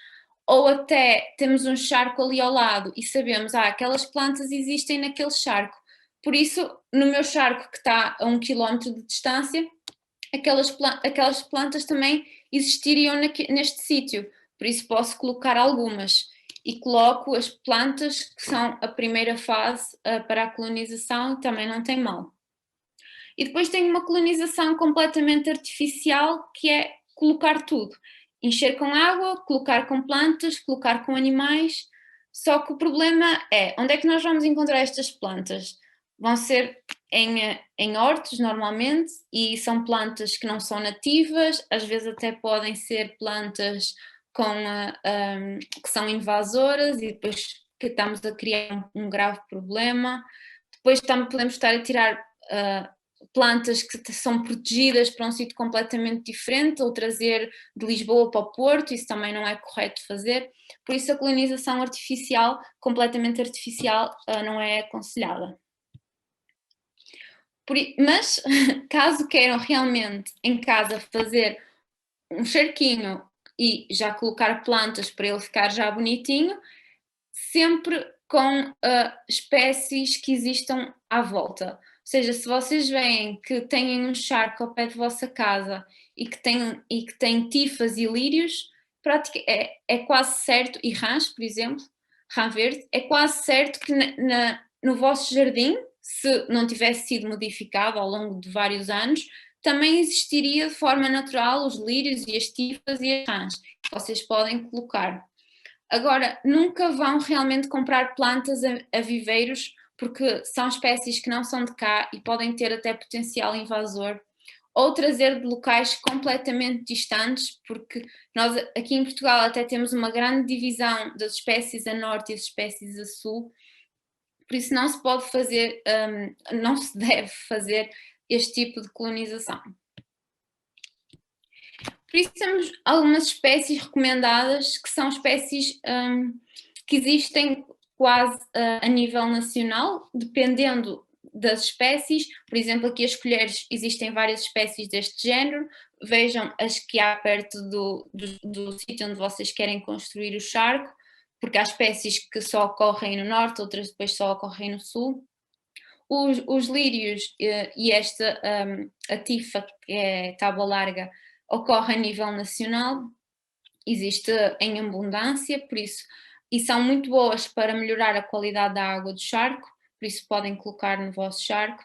ou até temos um charco ali ao lado e sabemos, aquelas plantas existem naquele charco. Por isso, no meu charco que está a 1 km de distância, aquelas plantas também existiriam neste sítio. Por isso posso colocar algumas. E coloco as plantas que são a primeira fase para a colonização e também não tem mal. E depois tenho uma colonização completamente artificial, que é colocar tudo. Encher com água, colocar com plantas, colocar com animais, só que o problema é, onde é que nós vamos encontrar estas plantas? Vão ser em hortos normalmente, e são plantas que não são nativas, às vezes até podem ser plantas que são invasoras e depois que estamos a criar um grave problema. Depois também podemos estar a tirar plantas que são protegidas para um sítio completamente diferente, ou trazer de Lisboa para o Porto, isso também não é correto fazer. Por isso a colonização artificial, completamente artificial, não é aconselhada. Mas, caso queiram realmente em casa fazer um charquinho e já colocar plantas para ele ficar já bonitinho, sempre com espécies que existam à volta. Ou seja, se vocês veem que têm um charco ao pé de vossa casa e que tem tifas e lírios, é quase certo, e rãs, por exemplo, rã verde, é quase certo que no vosso jardim, se não tivesse sido modificado ao longo de vários anos, também existiria de forma natural os lírios e as tifas e as rãs. Vocês podem colocar. Agora, nunca vão realmente comprar plantas a viveiros, porque são espécies que não são de cá e podem ter até potencial invasor, ou trazer de locais completamente distantes, porque nós aqui em Portugal até temos uma grande divisão das espécies a norte e das espécies a sul, por isso não se pode fazer, não se deve fazer este tipo de colonização. Por isso temos algumas espécies recomendadas, que são espécies que existem quase a nível nacional, dependendo das espécies. Por exemplo, aqui as colheres, existem várias espécies deste género. Vejam as que há perto do sítio onde vocês querem construir o charco, porque há espécies que só ocorrem no norte, outras depois só ocorrem no sul. Os lírios e a tifa, que é tábua larga, ocorre a nível nacional, existe em abundância, por isso, e são muito boas para melhorar a qualidade da água do charco, por isso podem colocar no vosso charco.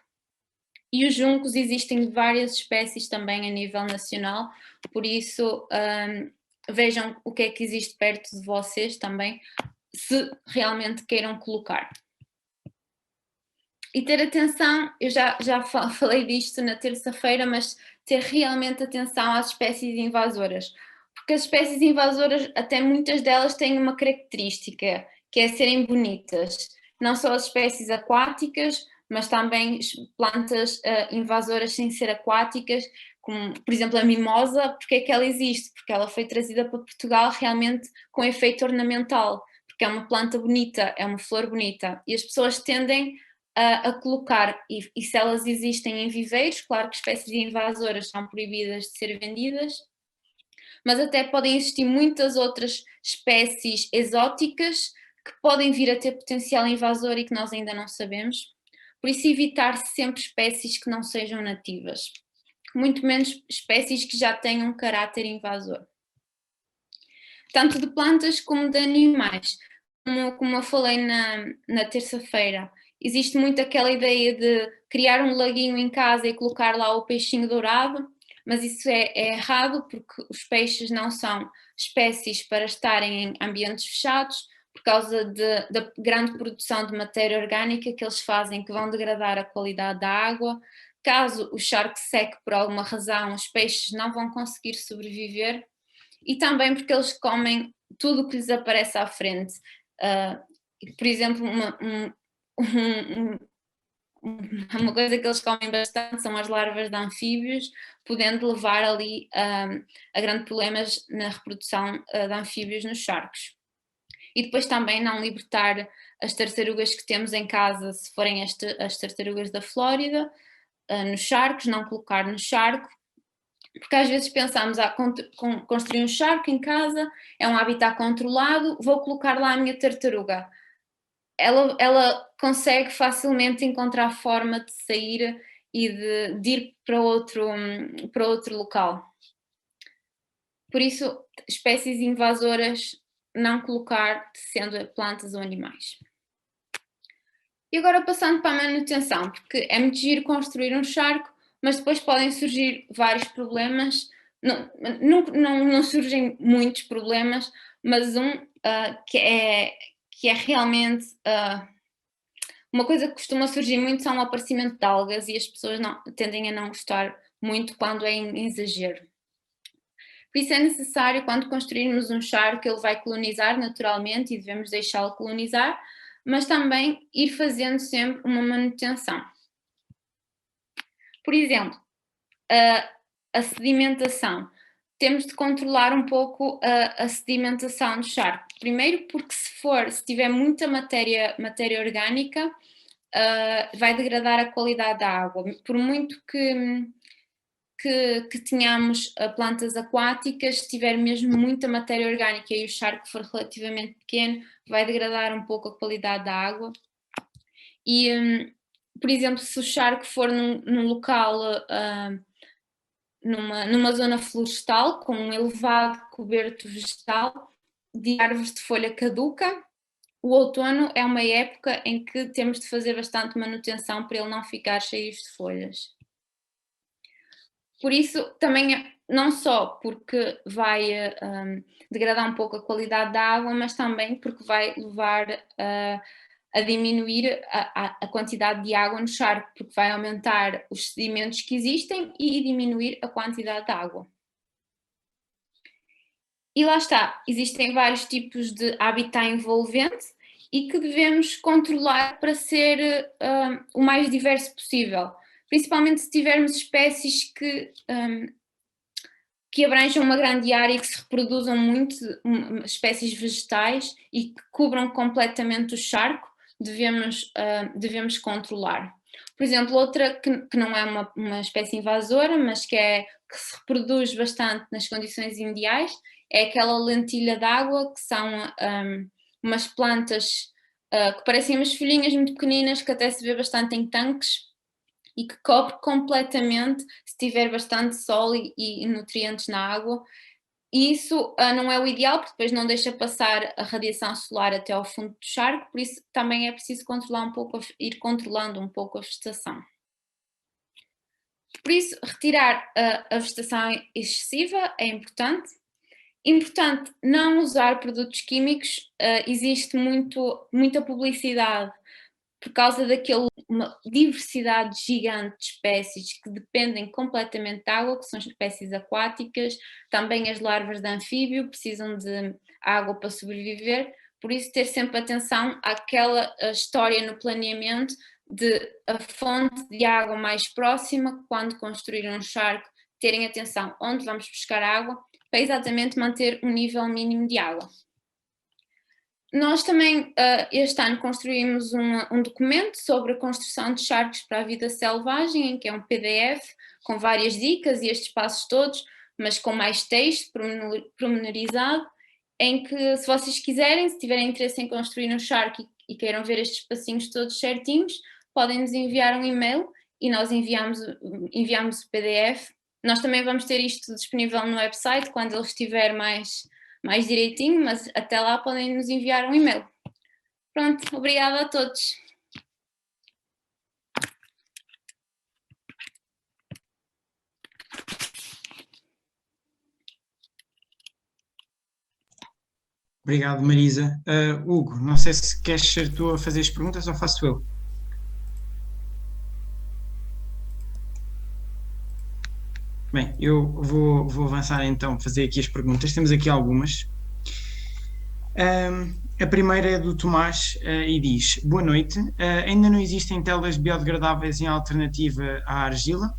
E os juncos, existem de várias espécies também a nível nacional, por isso vejam o que é que existe perto de vocês também, se realmente queiram colocar. E ter atenção, eu já falei disto na terça-feira, mas ter realmente atenção às espécies invasoras, porque as espécies invasoras, até muitas delas têm uma característica, que é serem bonitas, não só as espécies aquáticas, mas também plantas invasoras sem ser aquáticas, como, por exemplo, a mimosa, porque é que ela existe? Porque ela foi trazida para Portugal realmente com efeito ornamental, porque é uma planta bonita, é uma flor bonita, e as pessoas tendem a colocar, e se elas existem em viveiros, claro que espécies invasoras são proibidas de ser vendidas, mas até podem existir muitas outras espécies exóticas que podem vir a ter potencial invasor e que nós ainda não sabemos. Por isso, evitar sempre espécies que não sejam nativas, muito menos espécies que já tenham caráter invasor. Tanto de plantas como de animais. Como eu falei na terça-feira, existe muito aquela ideia de criar um laguinho em casa e colocar lá o peixinho dourado, mas isso é errado, porque os peixes não são espécies para estarem em ambientes fechados, por causa da grande produção de matéria orgânica que eles fazem, que vão degradar a qualidade da água. Caso o charco seque por alguma razão, os peixes não vão conseguir sobreviver, e também porque eles comem tudo o que lhes aparece à frente. Por exemplo, uma coisa que eles comem bastante são as larvas de anfíbios, podendo levar ali a grandes problemas na reprodução de anfíbios nos charcos. E depois também não libertar as tartarugas que temos em casa, se forem as tartarugas da Flórida, nos charcos, não colocar no charco, porque às vezes pensamos, construir um charco em casa, é um habitat controlado, vou colocar lá a minha tartaruga. Ela consegue facilmente encontrar forma de sair e de ir para outro local. Por isso, espécies invasoras não colocar, sendo plantas ou animais. E agora passando para a manutenção, porque é muito giro construir um charco, mas depois podem surgir vários problemas. Não surgem muitos problemas, mas que é realmente uma coisa que costuma surgir muito são o aparecimento de algas, e as pessoas tendem a não gostar muito quando é em exagero. Por isso é necessário, quando construirmos um charco, ele vai colonizar naturalmente e devemos deixá-lo colonizar, mas também ir fazendo sempre uma manutenção. Por exemplo, a sedimentação. Temos de controlar um pouco a sedimentação do charco. Primeiro porque se tiver muita matéria orgânica, vai degradar a qualidade da água. Por muito que tenhamos plantas aquáticas, se tiver mesmo muita matéria orgânica e o charco for relativamente pequeno, vai degradar um pouco a qualidade da água. E, por exemplo, se o charco for num local, numa zona florestal, com um elevado coberto vegetal de árvores de folha caduca, o outono é uma época em que temos de fazer bastante manutenção para ele não ficar cheio de folhas. Por isso, também, não só porque vai degradar um pouco a qualidade da água, mas também porque vai levar a diminuir a quantidade de água no charco, porque vai aumentar os sedimentos que existem e diminuir a quantidade de água. E lá está, existem vários tipos de habitat envolvente e que devemos controlar para ser o mais diverso possível. Principalmente se tivermos espécies que abranjam uma grande área e que se reproduzam muito, espécies vegetais, e que cubram completamente o charco, devemos controlar. Por exemplo, outra que não é uma espécie invasora, mas que se reproduz bastante nas condições ideais, é aquela lentilha d'água, que são umas plantas que parecem umas folhinhas muito pequeninas, que até se vê bastante em tanques, e que cobre completamente se tiver bastante sol e nutrientes na água. E isso não é o ideal, porque depois não deixa passar a radiação solar até ao fundo do charco, por isso também é preciso ir controlando um pouco a vegetação. Por isso, retirar a vegetação excessiva é importante. Importante não usar produtos químicos. Existe muita publicidade por causa uma diversidade gigante de espécies que dependem completamente de água, que são espécies aquáticas. Também as larvas de anfíbio precisam de água para sobreviver, por isso ter sempre atenção àquela história no planeamento de a fonte de água mais próxima, quando construir um charco, terem atenção onde vamos buscar água, para exatamente manter um nível mínimo de água. Nós também, este ano, construímos um documento sobre a construção de charcos para a vida selvagem, que é um PDF, com várias dicas e estes passos todos, mas com mais texto pormenorizado, em que, se vocês quiserem, se tiverem interesse em construir um charco e queiram ver estes passinhos todos certinhos, podem nos enviar um e-mail e nós enviamos o PDF. Nós também vamos ter isto disponível no website quando ele estiver mais direitinho, mas até lá podem nos enviar um e-mail. Pronto, obrigada a todos. Obrigado, Marisa. Hugo, não sei se queres ser tu a fazer as perguntas ou faço eu. Bem, eu vou avançar então, fazer aqui as perguntas. Temos aqui algumas. A primeira é do Tomás e diz: boa noite, ainda não existem telas biodegradáveis em alternativa à argila?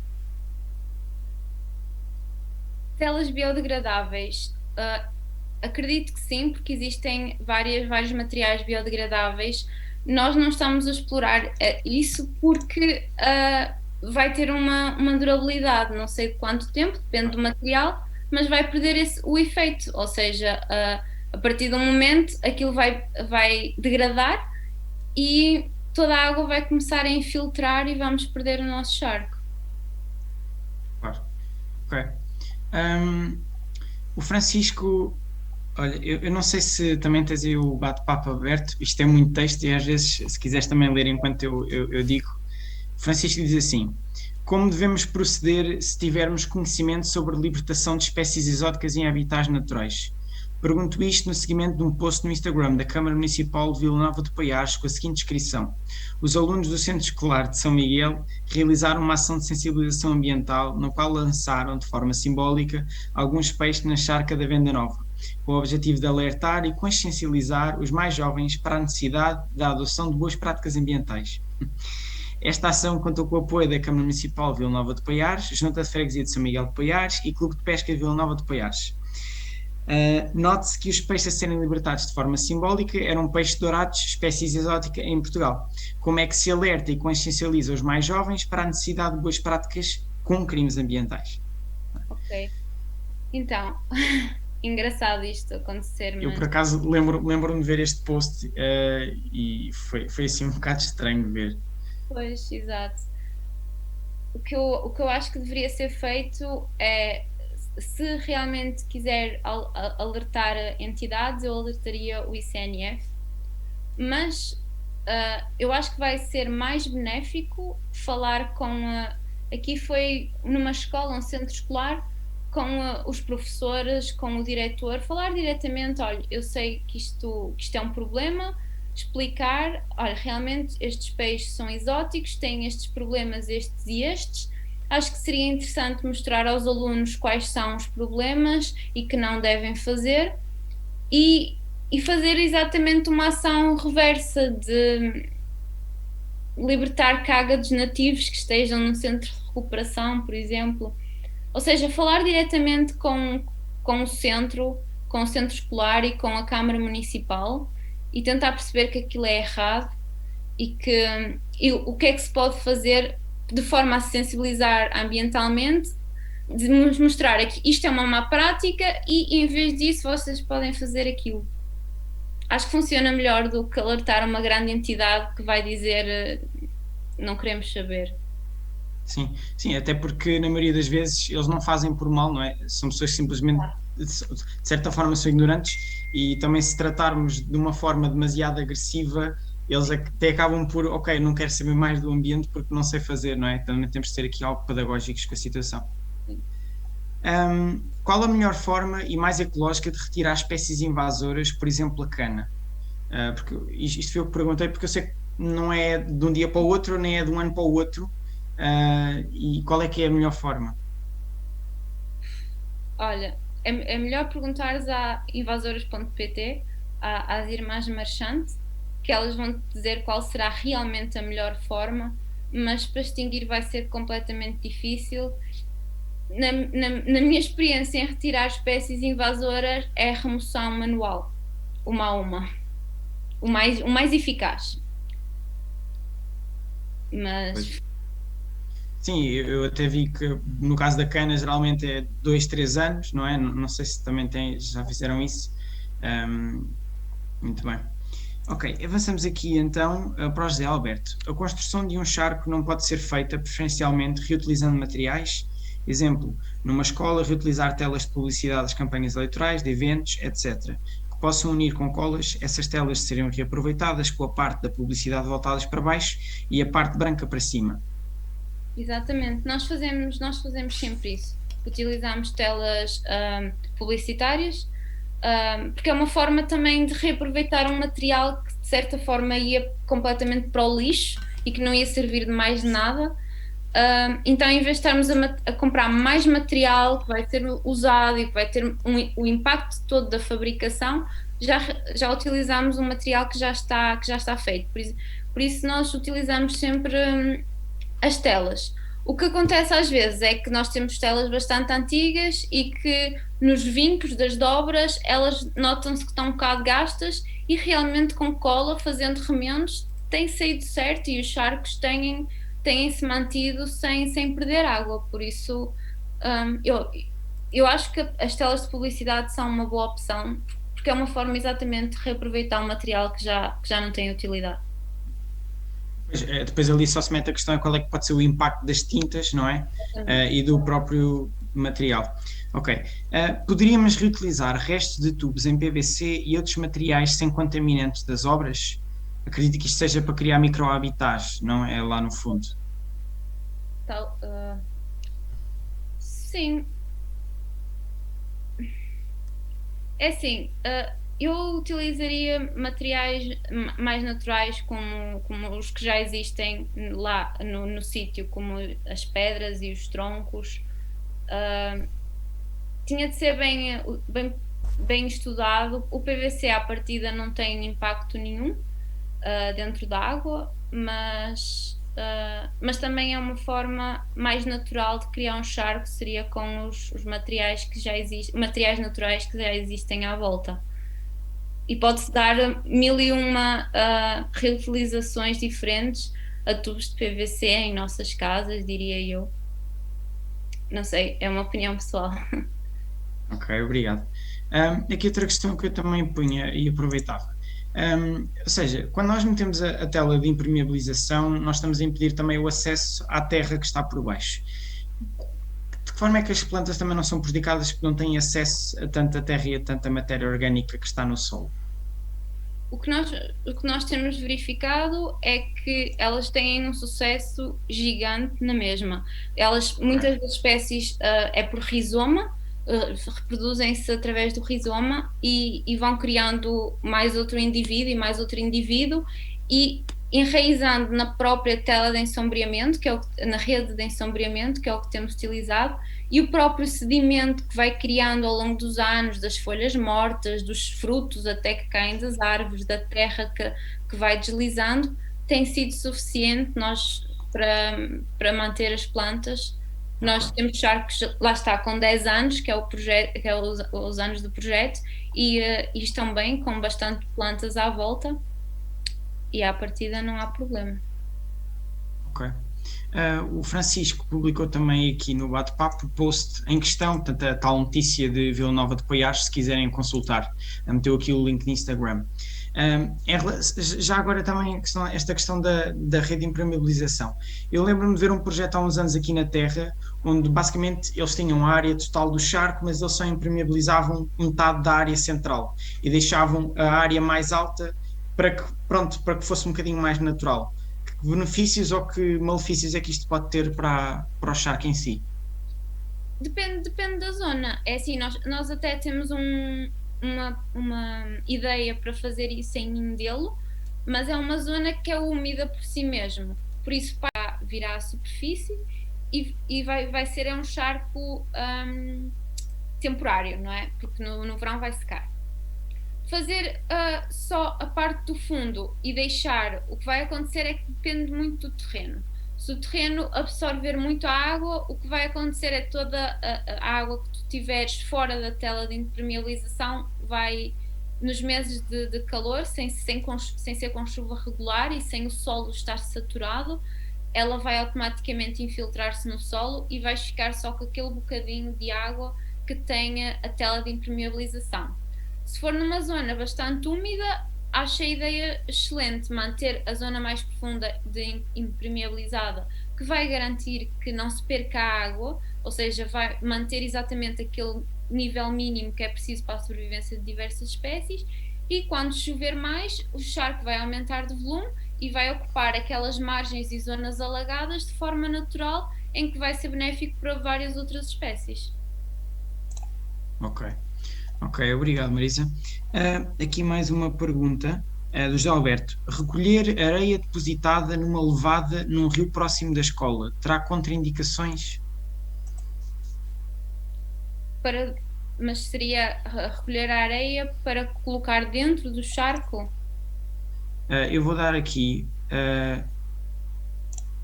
Telas biodegradáveis, acredito que sim, porque existem vários materiais biodegradáveis. Nós não estamos a explorar isso porque vai ter uma durabilidade, não sei de quanto tempo, depende do material, mas vai perder o efeito, ou seja, a partir de um momento aquilo vai degradar e toda a água vai começar a infiltrar e vamos perder o nosso charco. Claro. Ok. O Francisco, olha, eu não sei se também tens aí o bate-papo aberto, isto é muito texto e às vezes, se quiseres também ler enquanto eu digo. O Francisco diz assim: como devemos proceder se tivermos conhecimento sobre libertação de espécies exóticas em habitats naturais? Pergunto isto no seguimento de um post no Instagram da Câmara Municipal de Vila Nova de Paiares com a seguinte descrição: os alunos do Centro Escolar de São Miguel realizaram uma ação de sensibilização ambiental na qual lançaram, de forma simbólica, alguns peixes na charca da Venda Nova, com o objetivo de alertar e consciencializar os mais jovens para a necessidade da adoção de boas práticas ambientais. Esta ação contou com o apoio da Câmara Municipal de Vila Nova de Paiares, Junta de Freguesia de São Miguel de Paiares e Clube de Pesca de Vila Nova de Paiares. Note-se que os peixes a serem libertados de forma simbólica eram peixes dourados, espécie exótica em Portugal. Como é que se alerta e consciencializa os mais jovens para a necessidade de boas práticas com crimes ambientais? Ok. Então, engraçado isto acontecer. Eu, por acaso, lembro-me de ver este post e foi assim um bocado estranho de ver. Pois, exato. O que eu acho que deveria ser feito é, se realmente quiser alertar entidades, eu alertaria o ICNF, mas eu acho que vai ser mais benéfico falar com... aqui foi numa escola, um centro escolar, com os professores, com o diretor, falar diretamente: olha, eu sei que isto é um problema, explicar: olha, realmente estes peixes são exóticos, têm estes problemas, estes e estes. Acho que seria interessante mostrar aos alunos quais são os problemas e que não devem fazer, e fazer exatamente uma ação reversa de libertar cágados nativos que estejam no centro de recuperação, por exemplo. Ou seja, falar diretamente com o centro escolar e com a Câmara Municipal e tentar perceber que aquilo é errado e o que é que se pode fazer de forma a se sensibilizar ambientalmente, de nos mostrar que isto é uma má prática e, em vez disso, vocês podem fazer aquilo. Acho que funciona melhor do que alertar uma grande entidade que vai dizer não queremos saber. Sim, até porque na maioria das vezes eles não fazem por mal, não é? São pessoas que simplesmente, de certa forma, são ignorantes, e também, se tratarmos de uma forma demasiado agressiva, eles até acabam por: ok, não quero saber mais do ambiente porque não sei fazer, não é? Também temos de ter aqui algo pedagógicos com a situação. Qual a melhor forma e mais ecológica de retirar espécies invasoras, por exemplo, a cana? Porque isto foi o que perguntei, porque eu sei que não é de um dia para o outro, nem é de um ano para o outro. E qual é que é a melhor forma? Olha, é melhor perguntares a invasoras.pt, às irmãs Marchante, que elas vão te dizer qual será realmente a melhor forma, mas para extinguir vai ser completamente difícil. na minha experiência em retirar espécies invasoras, é a remoção manual, uma a uma, o mais eficaz. Mas Pois. Sim, eu até vi que no caso da cana geralmente é 2, 3 anos, não é? Não sei se também já fizeram isso. Ahm, muito bem. Ok, avançamos aqui então para o José Alberto. A construção de um charco não pode ser feita preferencialmente reutilizando materiais. Exemplo, numa escola, reutilizar telas de publicidade das campanhas eleitorais, de eventos, etc. Que possam unir com colas, essas telas seriam reaproveitadas com a parte da publicidade voltadas para baixo e a parte branca para cima. exatamente, nós fazemos sempre isso. Utilizamos telas publicitárias, porque é uma forma também de reaproveitar um material que de certa forma ia completamente para o lixo e que não ia servir de mais nada. Então, em vez de estarmos a comprar mais material que vai ser usado e que vai ter o impacto todo da fabricação, já utilizamos um material que já está feito. Por isso nós utilizamos sempre as telas. O que acontece às vezes é que nós temos telas bastante antigas e que nos vincos das dobras elas notam-se que estão um bocado gastas e realmente com cola, fazendo remendos, tem saído certo e os charcos têm-se mantido sem perder água. Por isso, eu acho que as telas de publicidade são uma boa opção, porque é uma forma exatamente de reaproveitar um material que já não tem utilidade. Depois ali só se mete a questão qual é que pode ser o impacto das tintas, não é? E do próprio material. Ok. Poderíamos reutilizar restos de tubos em PVC e outros materiais sem contaminantes das obras? Acredito que isto seja para criar microhabitats, não é? Lá no fundo. Sim, é assim, eu utilizaria materiais mais naturais como os que já existem lá no sítio, como as pedras e os troncos. Uh, Tinha de ser bem estudado. O PVC à partida não tem impacto nenhum dentro da água, mas também é uma forma mais natural de criar um charco, seria com os materiais que já existem, materiais naturais que já existem à volta. E pode-se dar mil e uma reutilizações diferentes a tubos de PVC em nossas casas, diria eu. Não sei, é uma opinião pessoal. Ok, obrigado. Aqui outra questão que eu também punha e aproveitava. Ou seja, quando nós metemos a tela de impermeabilização, nós estamos a impedir também o acesso à terra que está por baixo. De que forma é que as plantas também não são prejudicadas porque não têm acesso a tanta terra e a tanta matéria orgânica que está no solo? O que nós temos verificado é que elas têm um sucesso gigante na mesma. Muitas das espécies é por rizoma, reproduzem-se através do rizoma e vão criando mais outro indivíduo e mais outro indivíduo e enraizando na própria tela de ensombreamento, na rede de ensombreamento, que é o que temos utilizado, e o próprio sedimento que vai criando ao longo dos anos, das folhas mortas, dos frutos até que caem das árvores, da terra que vai deslizando, tem sido suficiente para manter as plantas. Nós temos charcos, lá está, com 10 anos, que é o projeto, que é os anos do projeto, e estão bem, com bastante plantas à volta, e à partida não há problema. Ok. O Francisco publicou também aqui no bate-papo o post em questão, portanto, a tal notícia de Vila Nova de Poiares, se quiserem consultar. Meteu aqui o link no Instagram. Já agora também esta questão da rede de impermeabilização. Eu lembro-me de ver um projeto há uns anos aqui na Terra, onde basicamente eles tinham a área total do charco, mas eles só impermeabilizavam metade da área central e deixavam a área mais alta para que fosse um bocadinho mais natural. Que benefícios ou que malefícios é que isto pode ter para o charco em si? Depende da zona. É assim, nós até temos uma ideia para fazer isso em Mindelo, mas é uma zona que é úmida por si mesmo. Por isso virá à superfície e vai ser um charco temporário, não é? Porque no verão vai secar. Fazer só a parte do fundo e deixar, o que vai acontecer é que depende muito do terreno. Se o terreno absorver muito a água, o que vai acontecer é toda a água que tu tiveres fora da tela de impermeabilização vai, nos meses de calor, sem ser com chuva regular e sem o solo estar saturado, ela vai automaticamente infiltrar-se no solo e vais ficar só com aquele bocadinho de água que tenha a tela de impermeabilização. Se for numa zona bastante úmida, acho a ideia excelente manter a zona mais profunda de impermeabilizada, que vai garantir que não se perca a água, ou seja, vai manter exatamente aquele nível mínimo que é preciso para a sobrevivência de diversas espécies, e quando chover mais, o charco vai aumentar de volume e vai ocupar aquelas margens e zonas alagadas de forma natural, em que vai ser benéfico para várias outras espécies. Ok. Ok, obrigado, Marisa. Aqui mais uma pergunta do José Alberto. Recolher areia depositada numa levada num rio próximo da escola terá contraindicações? Mas seria recolher a areia para colocar dentro do charco? Eu vou dar aqui.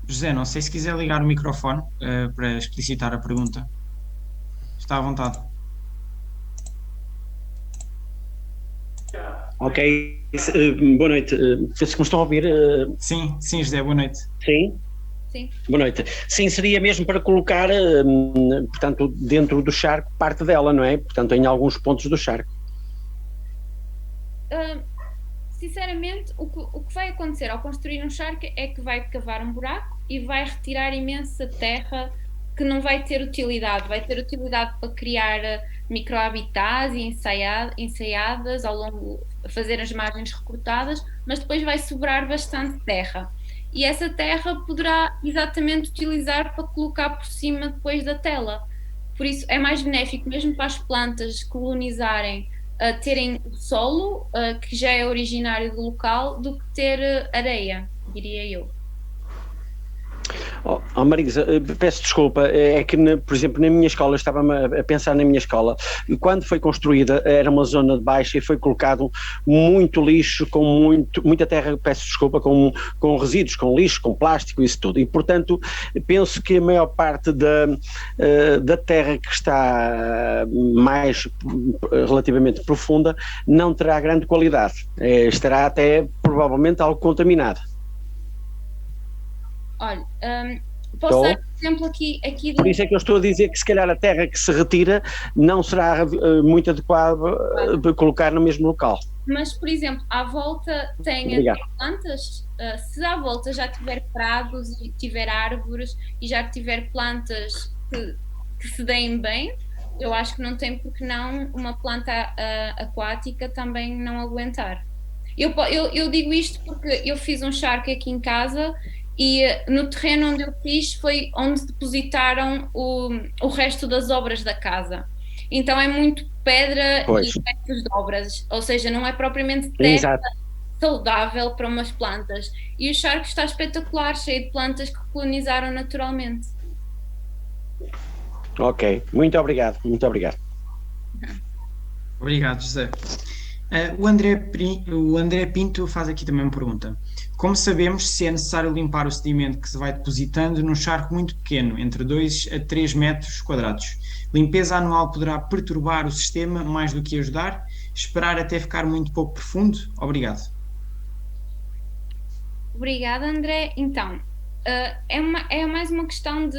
José, não sei se quiser ligar o microfone para explicitar a pergunta. Está à vontade. Ok, boa noite. Penso que me estão a ouvir. Sim, sim, José, boa noite. Sim? Sim. Boa noite. Sim, seria mesmo para colocar, portanto, dentro do charco, parte dela, não é? Portanto, em alguns pontos do charco. Sinceramente, o que vai acontecer ao construir um charco é que vai cavar um buraco e vai retirar imensa terra que não vai ter utilidade. Vai ter utilidade para criar microhabitats e ensaiadas ao longo, fazer as margens recortadas, mas depois vai sobrar bastante terra. E essa terra poderá exatamente utilizar para colocar por cima depois da tela. Por isso é mais benéfico mesmo para as plantas colonizarem, terem solo, que já é originário do local, do que ter areia, diria eu. Marisa, peço desculpa, é que, por exemplo, na minha escola, estava-me a pensar na minha escola, e quando foi construída era uma zona de baixa e foi colocado muito lixo, com muita terra, peço desculpa, com resíduos, com lixo, com plástico, isso tudo, e portanto penso que a maior parte da terra que está mais relativamente profunda não terá grande qualidade, estará até provavelmente algo contaminada. Olha, posso dar um exemplo aqui Por isso é que eu estou a dizer que se calhar a terra que se retira não será muito adequada colocar no mesmo local. Mas, por exemplo, à volta tem plantas, se à volta já tiver prados e tiver árvores e já tiver plantas que se deem bem, eu acho que não tem porque não uma planta aquática também não aguentar. Eu digo isto porque eu fiz um charco aqui em casa e no terreno onde eu fiz foi onde depositaram o resto das obras da casa. Então é muito pedra e restos de obras, ou seja, não é propriamente terra saudável para umas plantas. E o charco está espetacular, cheio de plantas que colonizaram naturalmente. Ok, muito obrigado, muito obrigado. Obrigado, José. O André Pinto faz aqui também uma pergunta. Como sabemos se é necessário limpar o sedimento que se vai depositando num charco muito pequeno, entre 2 a 3 metros quadrados? Limpeza anual poderá perturbar o sistema mais do que ajudar? Esperar até ficar muito pouco profundo? Obrigado. Obrigada, André. Então, é mais uma questão de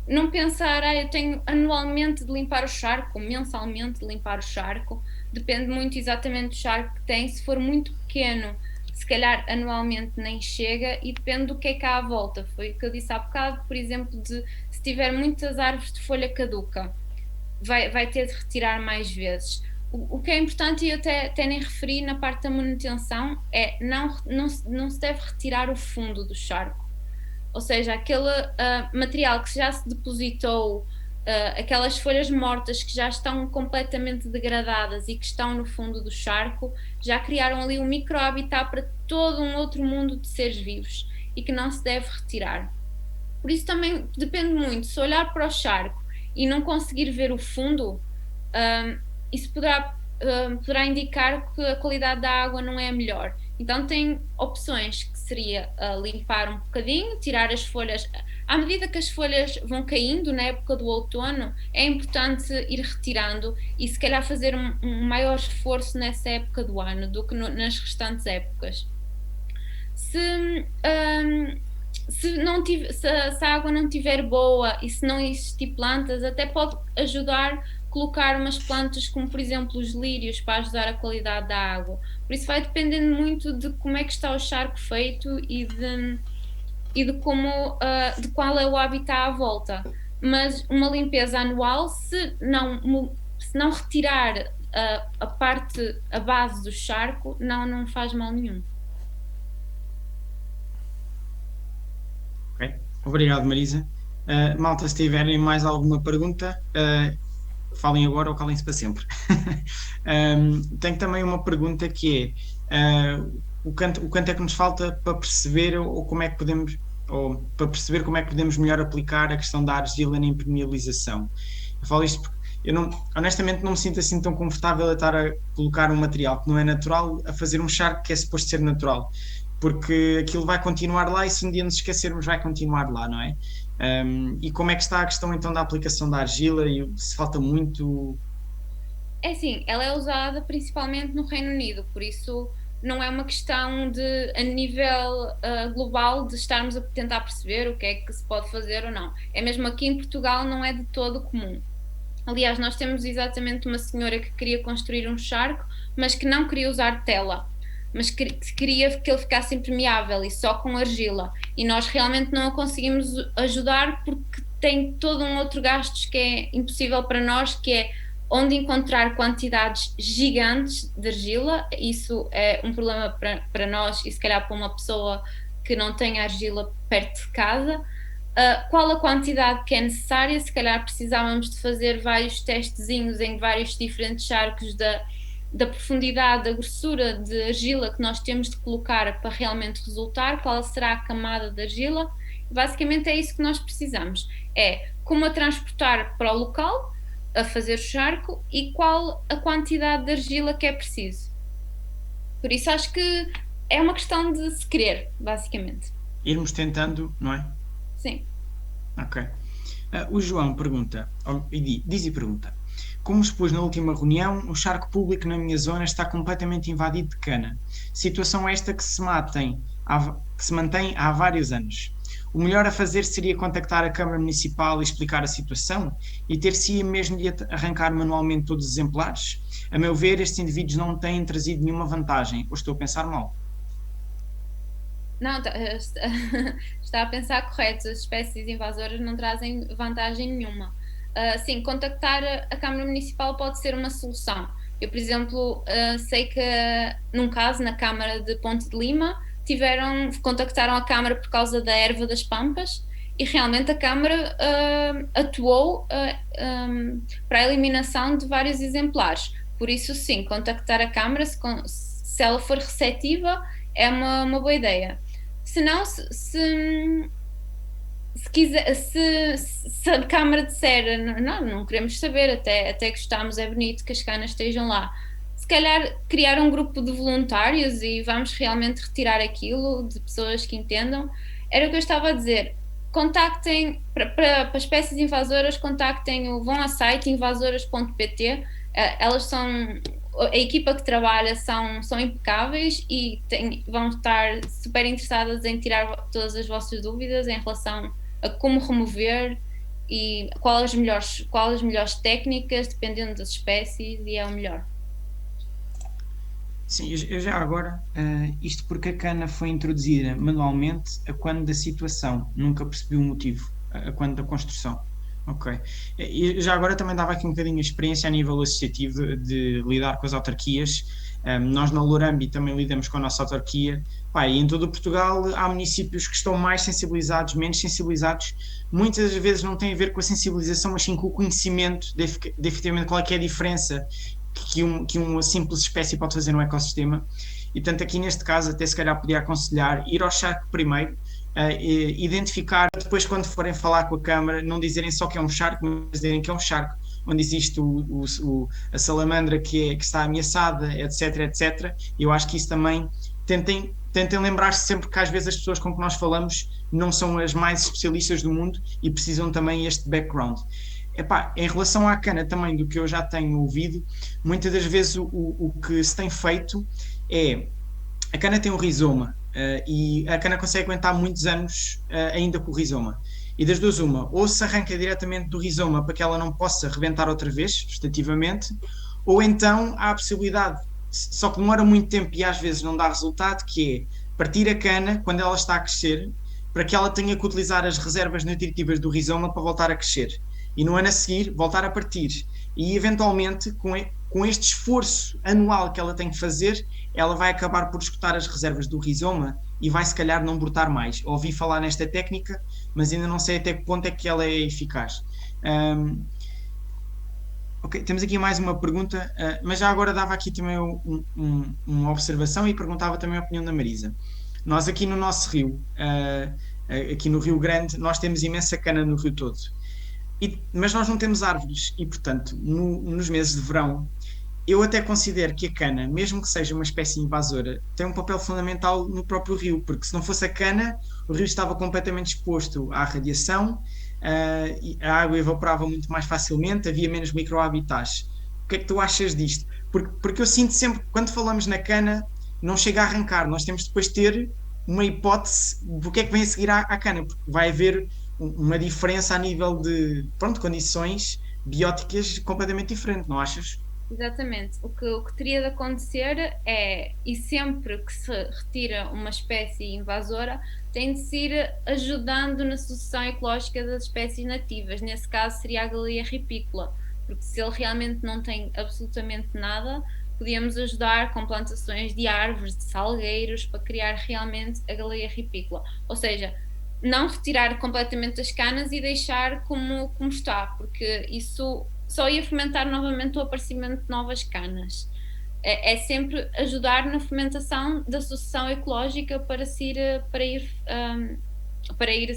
não pensar, eu tenho anualmente de limpar o charco, mensalmente de limpar o charco. Depende muito exatamente do charco que tem. Se for muito pequeno, se calhar anualmente nem chega, e depende do que é cá à volta. Foi o que eu disse há bocado, por exemplo, se tiver muitas árvores de folha caduca, vai ter de retirar mais vezes. O que é importante, e eu até nem referi na parte da manutenção, é não se deve retirar o fundo do charco. Ou seja, aquele material que já se depositou, aquelas folhas mortas que já estão completamente degradadas e que estão no fundo do charco, já criaram ali um microhabitat para todo um outro mundo de seres vivos e que não se deve retirar. Por isso também depende muito. Se olhar para o charco e não conseguir ver o fundo, isso poderá indicar que a qualidade da água não é a melhor. Então tem opções que seria limpar um bocadinho, tirar as folhas. À medida que as folhas vão caindo na época do outono, é importante ir retirando e se calhar fazer um maior esforço nessa época do ano do que nas restantes épocas. Se a água não estiver boa e se não existir plantas, até pode ajudar colocar umas plantas como, por exemplo, os lírios para ajudar a qualidade da água. Por isso vai dependendo muito de como é que está o charco feito e de de qual é o habitat à volta. Mas uma limpeza anual, se não retirar a base do charco, não faz mal nenhum. Ok, obrigado, Marisa. Malta, se tiverem mais alguma pergunta, falem agora ou calem-se para sempre. Tenho também uma pergunta que é o quanto é que nos falta para perceber para perceber como é que podemos melhor aplicar a questão da argila na impermeabilização. Eu falo isto porque honestamente não me sinto assim tão confortável a estar a colocar um material que não é natural a fazer um charco que é suposto ser natural, porque aquilo vai continuar lá e se um dia nos esquecermos vai continuar lá, não é? E como é que está a questão então da aplicação da argila e se falta muito? É assim, ela é usada principalmente no Reino Unido, por isso não é uma questão de, a nível global, de estarmos a tentar perceber o que é que se pode fazer ou não. É mesmo aqui em Portugal não é de todo comum. Aliás, nós temos exatamente uma senhora que queria construir um charco, mas que não queria usar tela, mas queria que ele ficasse impermeável e só com argila. E nós realmente não a conseguimos ajudar porque tem todo um outro gasto que é impossível para nós, que é onde encontrar quantidades gigantes de argila. Isso é um problema para nós e se calhar para uma pessoa que não tem argila perto de casa. Qual a quantidade que é necessária? Se calhar precisávamos de fazer vários testezinhos em vários diferentes charcos da profundidade, da grossura de argila que nós temos de colocar para realmente resultar, qual será a camada de argila. Basicamente é isso que nós precisamos, é como a transportar para o local, a fazer o charco e qual a quantidade de argila que é preciso. Por isso acho que é uma questão de se querer, basicamente. Irmos tentando, não é? Sim. Ok. O João pergunta, diz e pergunta: como expus na última reunião, o charco público na minha zona está completamente invadido de cana. Situação esta que se mantém há vários anos. O melhor a fazer seria contactar a Câmara Municipal e explicar a situação e ter-se mesmo de arrancar manualmente todos os exemplares? A meu ver, estes indivíduos não têm trazido nenhuma vantagem, ou estou a pensar mal? Não, está a pensar correto. As espécies invasoras não trazem vantagem nenhuma. Sim, contactar a Câmara Municipal pode ser uma solução. Eu, por exemplo, sei que num caso na Câmara de Ponte de Lima contactaram a Câmara por causa da erva das pampas e realmente a Câmara atuou para a eliminação de vários exemplares. Por isso sim, contactar a Câmara, se ela for receptiva, é uma boa ideia. Se não, se a Câmara disser não queremos saber, até gostamos, é bonito que as canas estejam lá, se calhar criar um grupo de voluntários e vamos realmente retirar aquilo, de pessoas que entendam. Era o que eu estava a dizer, contactem, para espécies invasoras, vão ao site invasoras.pt, a equipa que trabalha são impecáveis e vão estar super interessadas em tirar todas as vossas dúvidas em relação a como remover e quais as melhores técnicas, dependendo das espécies, e é o melhor. Sim, eu já agora, isto porque a cana foi introduzida manualmente a quando da situação, nunca percebi o motivo, a quando da construção. Ok. E já agora também dava aqui um bocadinho de experiência a nível associativo de lidar com as autarquias. Nós na Lourambi também lidamos com a nossa autarquia. E em todo o Portugal há municípios que estão mais sensibilizados, menos sensibilizados. Muitas vezes não tem a ver com a sensibilização, mas sim com o conhecimento de efetivamente qual é que é a diferença que uma simples espécie pode fazer no ecossistema. E portanto aqui neste caso até se calhar podia aconselhar ir ao charco primeiro, identificar, depois quando forem falar com a Câmara, não dizerem só que é um charco, mas dizerem que é um charco onde existe a salamandra que está ameaçada, etc, etc. Eu acho que isso também, tentem tentem lembrar-se sempre que às vezes as pessoas com que nós falamos não são as mais especialistas do mundo e precisam também este background. Epá, em relação à cana também, do que eu já tenho ouvido, muitas das vezes o que se tem feito é, a cana tem um rizoma, e a cana consegue aguentar muitos anos ainda com o rizoma. E das duas uma, ou se arranca diretamente do rizoma para que ela não possa rebentar outra vez, vegetativamente, ou então há a possibilidade, só que demora muito tempo e às vezes não dá resultado, que é partir a cana quando ela está a crescer, para que ela tenha que utilizar as reservas nutritivas do rizoma para voltar a crescer. E no ano a seguir, voltar a partir. E eventualmente, com este esforço anual que ela tem que fazer, ela vai acabar por esgotar as reservas do rizoma e vai se calhar não brotar mais. Ouvi falar nesta técnica, mas ainda não sei até que ponto é que ela é eficaz. Ok, temos aqui mais uma pergunta, mas já agora dava aqui também uma observação e perguntava também a opinião da Marisa. Nós aqui no nosso rio, aqui no Rio Grande, nós temos imensa cana no rio todo. Mas nós não temos árvores e, portanto, nos meses de verão, eu até considero que a cana, mesmo que seja uma espécie invasora, tem um papel fundamental no próprio rio, porque se não fosse a cana, o rio estava completamente exposto à radiação, a água evaporava muito mais facilmente, havia menos microhabitats. O que é que tu achas disto? Porque eu sinto sempre, quando falamos na cana, não chega a arrancar, nós temos depois de ter uma hipótese do que é que vem a seguir à cana, porque vai haver uma diferença a nível de, pronto, condições bióticas completamente diferente, não achas? Exatamente. O que teria de acontecer é, e sempre que se retira uma espécie invasora, tem de se ir ajudando na sucessão ecológica das espécies nativas. Nesse caso seria a Galeia ripícola, porque se ele realmente não tem absolutamente nada, podíamos ajudar com plantações de árvores, de salgueiros, para criar realmente a Galeia ripícola. Ou seja, não retirar completamente as canas e deixar como está, porque isso só ia fomentar novamente o aparecimento de novas canas. É sempre ajudar na fomentação da sucessão ecológica para ir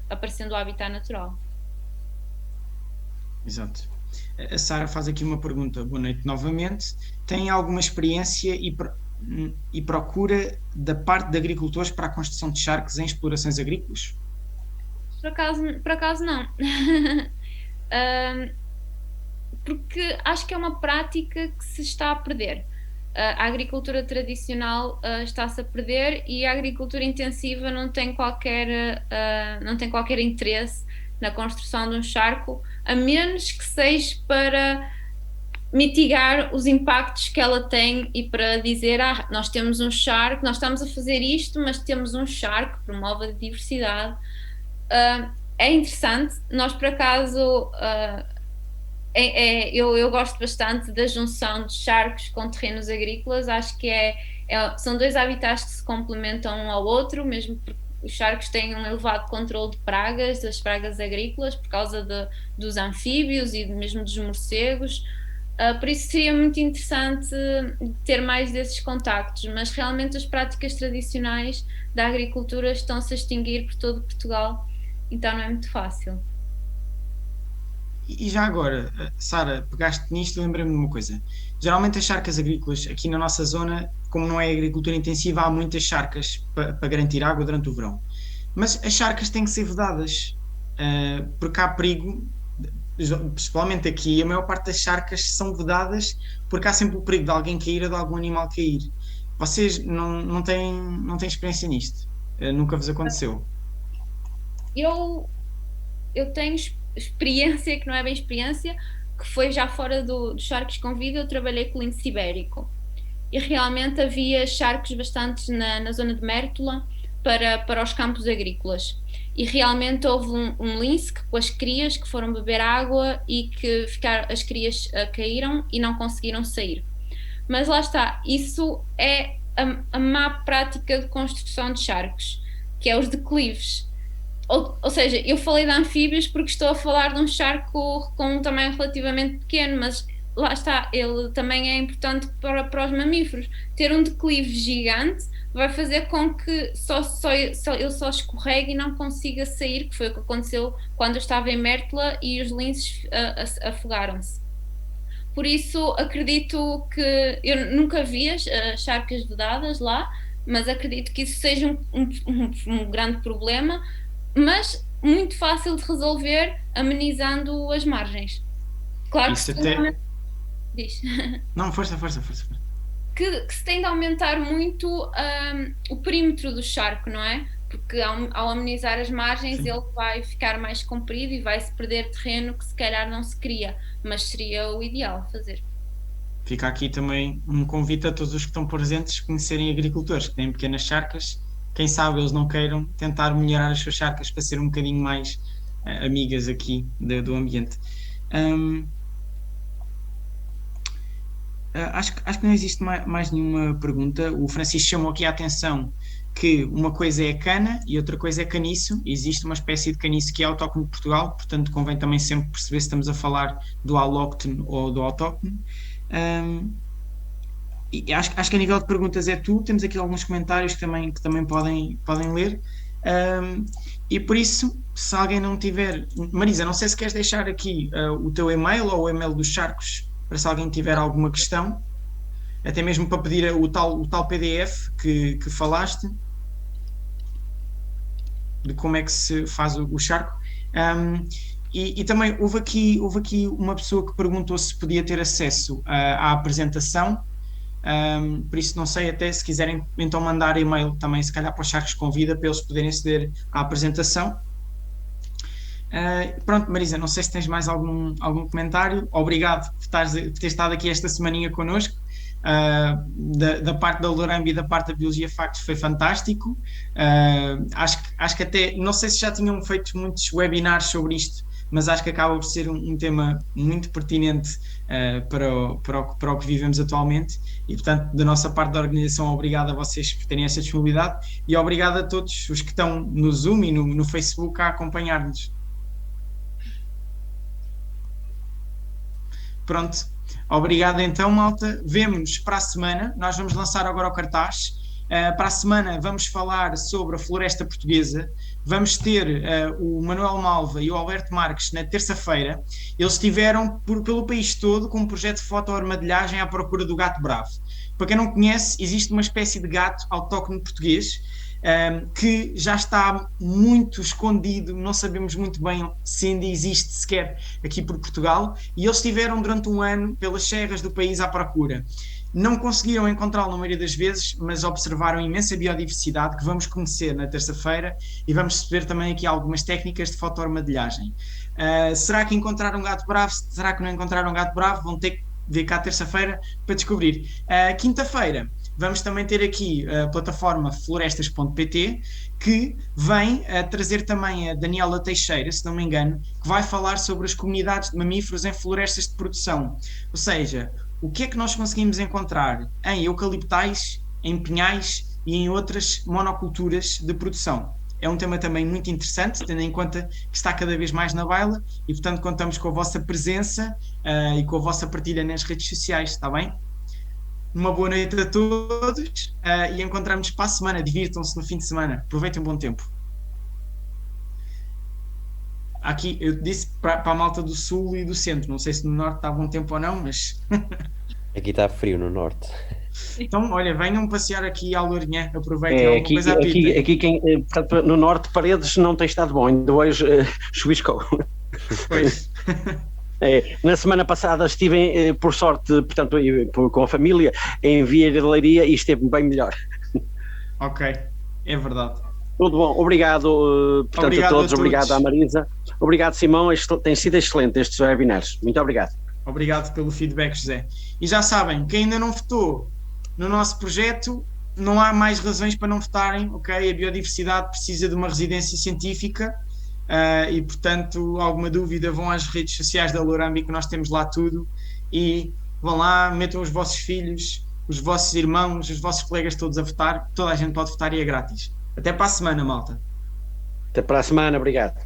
aparecendo o habitat natural. Exato. A Sara faz aqui uma pergunta. Boa noite novamente. Tem alguma experiência e procura da parte de agricultores para a construção de charcos em explorações agrícolas? Por acaso não. Porque acho que é uma prática que se está a perder. A agricultura tradicional está-se a perder e a agricultura intensiva não tem qualquer interesse na construção de um charco, a menos que seja para mitigar os impactos que ela tem e para dizer, nós temos um charco, nós estamos a fazer isto, mas temos um charco, promove a diversidade. É interessante, nós por acaso... eu gosto bastante da junção de charcos com terrenos agrícolas, acho que são dois habitats que se complementam um ao outro, mesmo porque os charcos têm um elevado controle de pragas, das pragas agrícolas, por causa dos anfíbios e mesmo dos morcegos, por isso seria muito interessante ter mais desses contactos, mas realmente as práticas tradicionais da agricultura estão-se a extinguir por todo Portugal, então não é muito fácil. E já agora, Sara, pegaste nisto e lembrei-me de uma coisa. Geralmente as charcas agrícolas, aqui na nossa zona, como não é agricultura intensiva, há muitas charcas para garantir água durante o verão. Mas as charcas têm que ser vedadas, porque há perigo, principalmente aqui, a maior parte das charcas são vedadas porque há sempre o perigo de alguém cair ou de algum animal cair. Vocês não têm experiência nisto? Nunca vos aconteceu? Eu tenho experiência, que não é bem experiência, que foi já fora dos charcos com vida. Eu trabalhei com o lince ibérico e realmente havia charcos bastantes na zona de Mértola para os campos agrícolas, e realmente houve um lince que, com as crias que foram beber água e que as crias caíram e não conseguiram sair. Mas lá está, isso é a má prática de construção de charcos, que é os declives. Ou seja, eu falei de anfíbios porque estou a falar de um charco com um tamanho relativamente pequeno, mas lá está, ele também é importante para os mamíferos. Ter um declive gigante vai fazer com que ele só escorregue e não consiga sair, que foi o que aconteceu quando eu estava em Mértola e os linces afogaram-se. Por isso, acredito que eu nunca vi as charcas vedadas lá, mas acredito que isso seja um grande problema, mas muito fácil de resolver amenizando as margens. Claro Isso que até... Diz. Não, força. Que se tem de aumentar muito o perímetro do charco, não é? Porque ao amenizar as margens, Sim. ele vai ficar mais comprido e vai-se perder terreno que se calhar não se queria, mas seria o ideal fazer. Fica aqui também um convite a todos os que estão presentes conhecerem agricultores que têm pequenas charcas. Quem sabe eles não queiram tentar melhorar as suas charcas para ser um bocadinho mais amigas aqui do ambiente. Acho que não existe mais nenhuma pergunta. O Francisco chamou aqui a atenção que uma coisa é a cana e outra coisa é caniço. Existe uma espécie de caniço que é autóctone de Portugal, portanto convém também sempre perceber se estamos a falar do alóctone ou do autóctone. E acho que a nível de perguntas é tudo. Temos aqui alguns comentários que também podem ler. E por isso, se alguém não tiver... Marisa, não sei se queres deixar aqui o teu e-mail ou o e-mail dos charcos, para se alguém tiver alguma questão, até mesmo para pedir o tal PDF que falaste, de como é que se faz o charco. E também houve aqui uma pessoa que perguntou se podia ter acesso à apresentação, por isso não sei, até se quiserem então mandar e-mail também, se calhar para os Charcos Convida, para eles poderem aceder à apresentação. Pronto, Marisa, não sei se tens mais algum comentário. Obrigado por ter estado aqui esta semaninha connosco. Da parte da Lourambi e da parte da Biologia Factos foi fantástico. Acho que até, não sei se já tinham feito muitos webinars sobre isto, mas acho que acaba por ser um tema muito pertinente para o que vivemos atualmente e, portanto, da nossa parte da organização, obrigado a vocês por terem essa disponibilidade e obrigado a todos os que estão no Zoom e no Facebook a acompanhar-nos. Pronto, obrigado então, malta. Vemo-nos para a semana. Nós vamos lançar agora o cartaz. Para a semana vamos falar sobre a floresta portuguesa. Vamos ter o Manuel Malva e o Alberto Marques na terça-feira. Eles estiveram pelo país todo com um projeto de fotoarmadilhagem à procura do gato bravo. Para quem não conhece, existe uma espécie de gato autóctone português que já está muito escondido, não sabemos muito bem se ainda existe sequer aqui por Portugal, e eles estiveram durante um ano pelas serras do país à procura. Não conseguiram encontrá-lo na maioria das vezes, mas observaram imensa biodiversidade que vamos conhecer na terça-feira e vamos perceber também aqui algumas técnicas de fotoarmadilhagem. Será que encontraram um gato bravo? Será que não encontraram um gato bravo? Vão ter que vir cá terça-feira para descobrir. Quinta-feira vamos também ter aqui a plataforma florestas.pt, que vem trazer também a Daniela Teixeira, se não me engano, que vai falar sobre as comunidades de mamíferos em florestas de produção. Ou seja, o que é que nós conseguimos encontrar em eucaliptais, em pinhais e em outras monoculturas de produção. É um tema também muito interessante, tendo em conta que está cada vez mais na baila e, portanto, contamos com a vossa presença e com a vossa partilha nas redes sociais, está bem? Uma boa noite a todos e encontramos para a semana. Divirtam-se no fim de semana. Aproveitem um bom tempo. Aqui, eu disse para a malta do sul e do centro. Não sei se no norte está bom tempo ou não, mas... Aqui está frio no norte. Então, olha, venham passear aqui à Lourinhã. Aproveitem alguma coisa à pita. Portanto, no norte, Paredes não tem estado bom. Ainda hoje chuviscou. Pois... Na semana passada estive, por sorte, portanto, com a família, em Vieira de Leiria e esteve bem melhor. Ok, é verdade. Tudo bom, obrigado, portanto, obrigado a todos, a obrigado à Marisa, obrigado Simão, tem sido excelente estes webinars, muito obrigado. Obrigado pelo feedback, José. E já sabem, quem ainda não votou no nosso projeto, não há mais razões para não votarem, ok? A biodiversidade precisa de uma residência científica. E portanto, alguma dúvida, vão às redes sociais da Lourambi, que nós temos lá tudo, e vão lá, metam os vossos filhos, os vossos irmãos, os vossos colegas todos a votar. Toda a gente pode votar e é grátis. Até para a semana, malta. Até para a semana, obrigado.